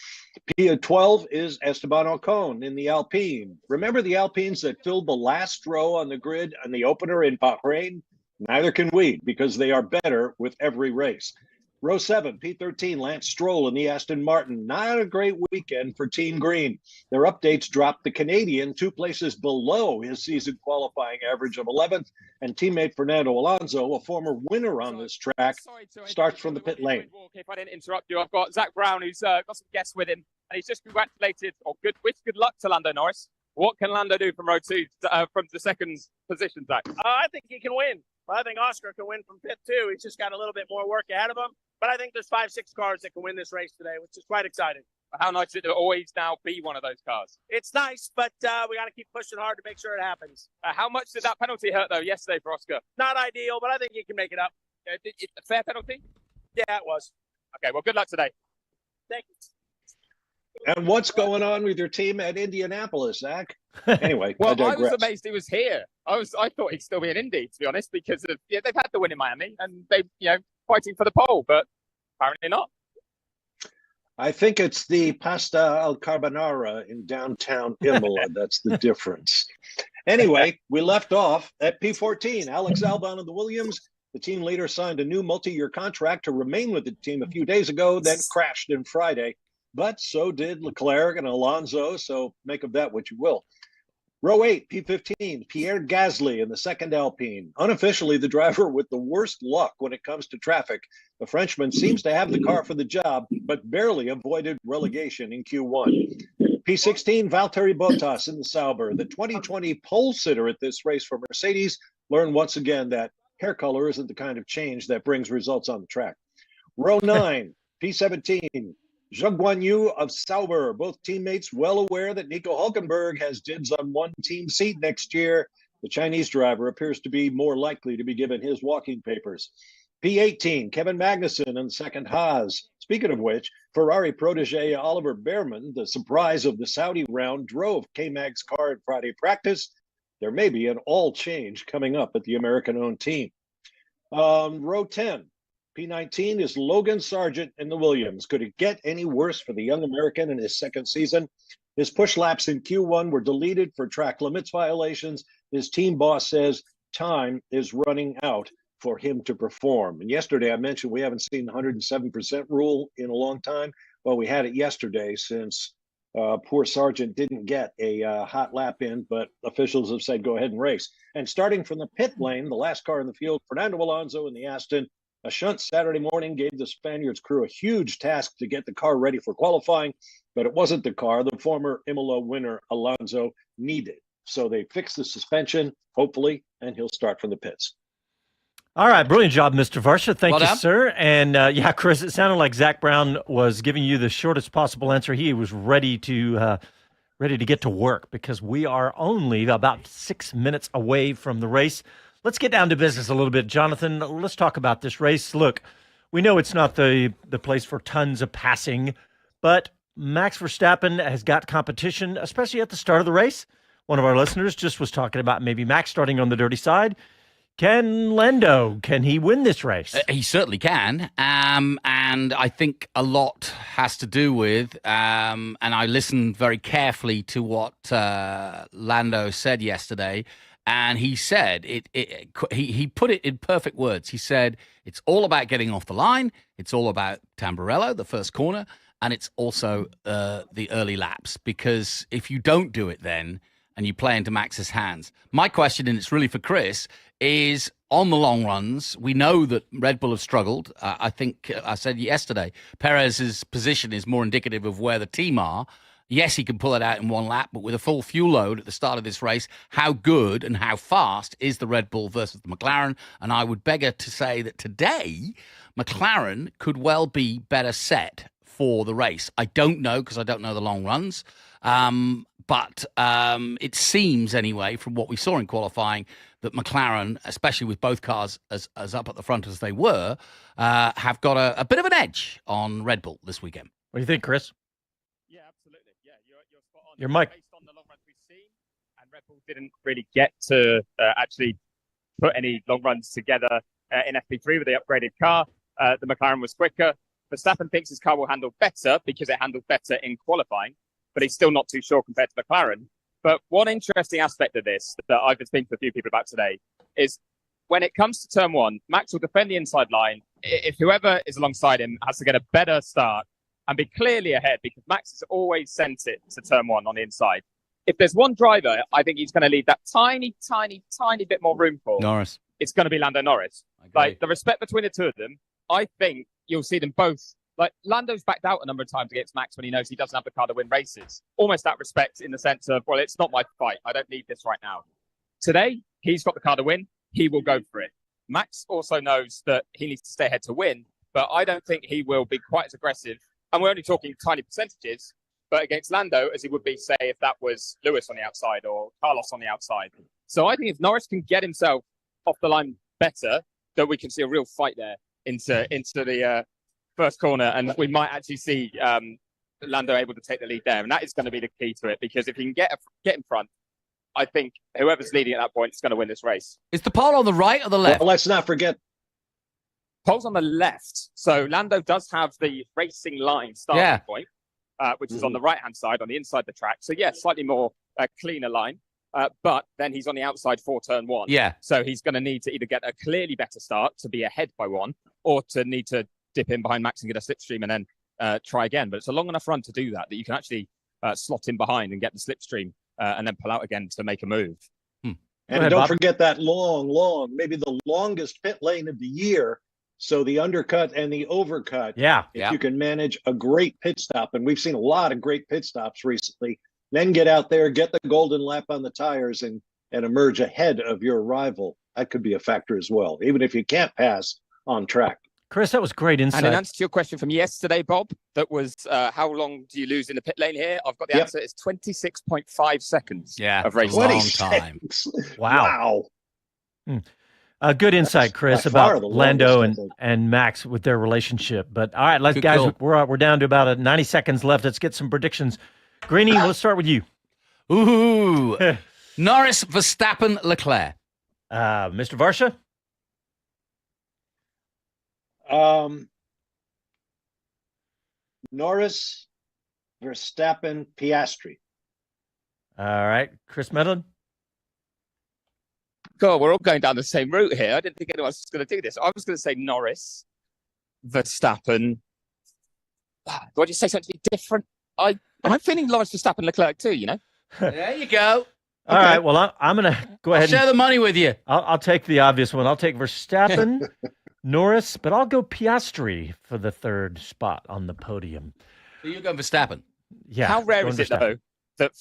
P12 is Esteban Ocon in the Alpine. Remember the Alpines that filled the last row on the grid on the opener in Bahrain? Neither can we, because they are better with every race. Row 7, P13, Lance Stroll in the Aston Martin. Not a great weekend for Team Green. Their updates dropped the Canadian 2 places below his season qualifying average of 11th, and teammate Fernando Alonso, a former winner on this track, starts from the pit lane. If I didn't interrupt you, I've got Zach Brown, who's got some guests with him, and he's just congratulated, or good luck to Lando Norris. What can Lando do from row 2, from the second position, Zach? I think he can win. I think Oscar can win from pit 2. He's just got a little bit more work ahead of him. But I think there's 5-6 cars that can win this race today, which is quite exciting. How nice is it to always now be one of those cars? It's nice, but we got to keep pushing hard to make sure it happens. How much did that penalty hurt, though, yesterday for Oscar? Not ideal, but I think he can make it up. A fair penalty? Yeah, it was. Okay, well, good luck today. Thank you. And what's going on with your team at Indianapolis, Zach? Anyway, well, I was amazed he was here. I thought he'd still be in Indy, to be honest, because of, they've had the win in Miami and they, fighting for the pole, but apparently not. I think it's the pasta al carbonara in downtown Imola. That's the difference. Anyway, we left off at P14. Alex Albon of the Williams. The team leader signed a new multi-year contract to remain with the team a few days ago, then crashed on Friday. But so did Leclerc and Alonso, so make of that what you will. Row 8, P15, Pierre Gasly in the second Alpine. Unofficially, the driver with the worst luck when it comes to traffic. The Frenchman seems to have the car for the job, but barely avoided relegation in Q1. P16, Valtteri Bottas in the Sauber. The 2020 pole sitter at this race for Mercedes learned once again that hair color isn't the kind of change that brings results on the track. Row 9, P17, Zhou Guanyu of Sauber, both teammates well aware that Nico Hülkenberg has dibs on one team seat next year. The Chinese driver appears to be more likely to be given his walking papers. P18, Kevin Magnussen in second Haas. Speaking of which, Ferrari protege Oliver Behrman, the surprise of the Saudi round, drove K-Mag's car at Friday practice. There may be an all change coming up at the American-owned team. Row 10. P19 is Logan Sargent in the Williams. Could it get any worse for the young American in his second season? His push laps in Q1 were deleted for track limits violations. His team boss says time is running out for him to perform. And yesterday I mentioned we haven't seen the 107% rule in a long time. Well, we had it yesterday since poor Sargent didn't get a hot lap in, but officials have said go ahead and race. And starting from the pit lane, the last car in the field, Fernando Alonso in the Aston. A shunt Saturday morning gave the Spaniards crew a huge task to get the car ready for qualifying, but it wasn't the car the former Imola winner Alonso needed. So they fixed the suspension, hopefully, and he'll start from the pits. All right, brilliant job, Mr. Varsha. Thank you, done. sir. And yeah, Chris, it sounded like Zach Brown was giving you the shortest possible answer. He was ready to get to work because we are only about 6 minutes away from the race. Let's get down to business a little bit. Jonathan, let's talk about this race. Look, we know it's not the place for tons of passing, but Max Verstappen has got competition, especially at the start of the race. One of our listeners just was talking about maybe Max starting on the dirty side. Can he win this race? He certainly can. And I think a lot has to do with, and I listened very carefully to what Lando said yesterday. And he said, he put it in perfect words. He said, it's all about getting off the line. It's all about Tamburello, the first corner. And it's also the early laps. Because if you don't do it then, and you play into Max's hands. My question, and it's really for Chris, is on the long runs, we know that Red Bull have struggled. I think I said yesterday, Perez's position is more indicative of where the team are. Yes, he can pull it out in one lap, but with a full fuel load at the start of this race, how good and how fast is the Red Bull versus the McLaren? And I would beg to say that today, McLaren could well be better set for the race. I don't know because I don't know the long runs. But it seems, anyway, from what we saw in qualifying, that McLaren, especially with both cars as up at the front as they were, have got a bit of an edge on Red Bull this weekend. What do you think, Chris? Yeah, absolutely. Yeah, you're spot on. Your mic. Based on the long runs we've seen, and Red Bull didn't really get to actually put any long runs together in FP3 with the upgraded car. The McLaren was quicker. Verstappen thinks his car will handle better because it handled better in qualifying, but he's still not too sure compared to McLaren. But one interesting aspect of this that I've been speaking to a few people about today is when it comes to turn one, Max will defend the inside line. If whoever is alongside him has to get a better start and be clearly ahead, because Max has always sent it to turn one on the inside. If there's one driver, I think he's going to leave that tiny bit more room for. Norris. It's going to be Lando Norris. Like, the respect between the two of them, I think you'll see them both. Like, Lando's backed out a number of times against Max when he knows he doesn't have the car to win races. Almost that respect in the sense of, well, it's not my fight. I don't need this right now. Today, he's got the car to win. He will go for it. Max also knows that he needs to stay ahead to win, but I don't think he will be quite as aggressive. And we're only talking tiny percentages, but against Lando, as he would be, say, if that was Lewis on the outside or Carlos on the outside. So I think if Norris can get himself off the line better, that we can see a real fight there into the first corner, and we might actually see Lando able to take the lead there, and that is going to be the key to it, because if he can get in front, I think whoever's leading at that point is going to win this race. Is the pole on the right or the left? Well, let's not forget. Pole's on the left, so Lando does have the racing line starting point, which is on the right-hand side, on the inside of the track. So, yeah, slightly more cleaner line, but then he's on the outside for turn one. Yeah. So he's going to need to either get a clearly better start to be ahead by one, or to need to dip in behind Max and get a slipstream and then try again. But it's a long enough run to do that you can actually slot in behind and get the slipstream and then pull out again to make a move. And don't forget that long, maybe the longest pit lane of the year. So the undercut and the overcut. Yeah. If you can manage a great pit stop, and we've seen a lot of great pit stops recently, then get out there, get the golden lap on the tires and emerge ahead of your rival. That could be a factor as well, even if you can't pass on track. Chris, that was great insight. And in answer to your question from yesterday, Bob, that was how long do you lose in the pit lane here? I've got the answer. It's 26.5 seconds of racing. Long time. Wow. Good insight, Chris, about Lando and Max with their relationship. But all right, guys, we're down to about 90 seconds left. Let's get some predictions. Greeny, let's start with you. Ooh. Norris, Verstappen, Leclerc. Mr. Varsha? Norris, Verstappen, Piastri. All right. Chris Medland? God, we're all going down the same route here. I didn't think anyone was going to do this. I was going to say Norris, Verstappen. Do I just say something different? I'm feeling Lawrence Verstappen, Leclerc too, you know? There you go. All right. Well, I'm going to go ahead and share the money with you. I'll take the obvious one. I'll take Verstappen, Norris, but I'll go Piastri for the third spot on the podium. So you're going Verstappen? Yeah. How rare is it, though, that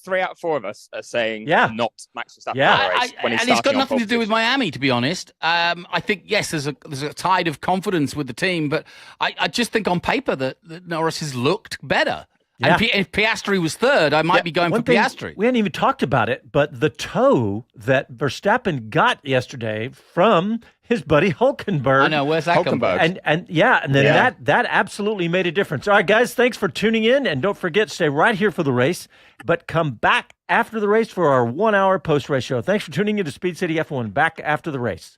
3 out of 4 of us are saying not Max Verstappen? Yeah. When and it's got nothing to do with Miami, to be honest. I think, yes, there's a tide of confidence with the team, but I just think on paper that Norris has looked better. Yeah. And if Piastri was third, I might be going for Piastri. We hadn't even talked about it, but the toe that Verstappen got yesterday from his buddy Hulkenberg. I know, where's that come from? And then that absolutely made a difference. All right, guys, thanks for tuning in, and don't forget, stay right here for the race, but come back after the race for our 1 hour post-race show. Thanks for tuning in to Speed City F1. Back after the race.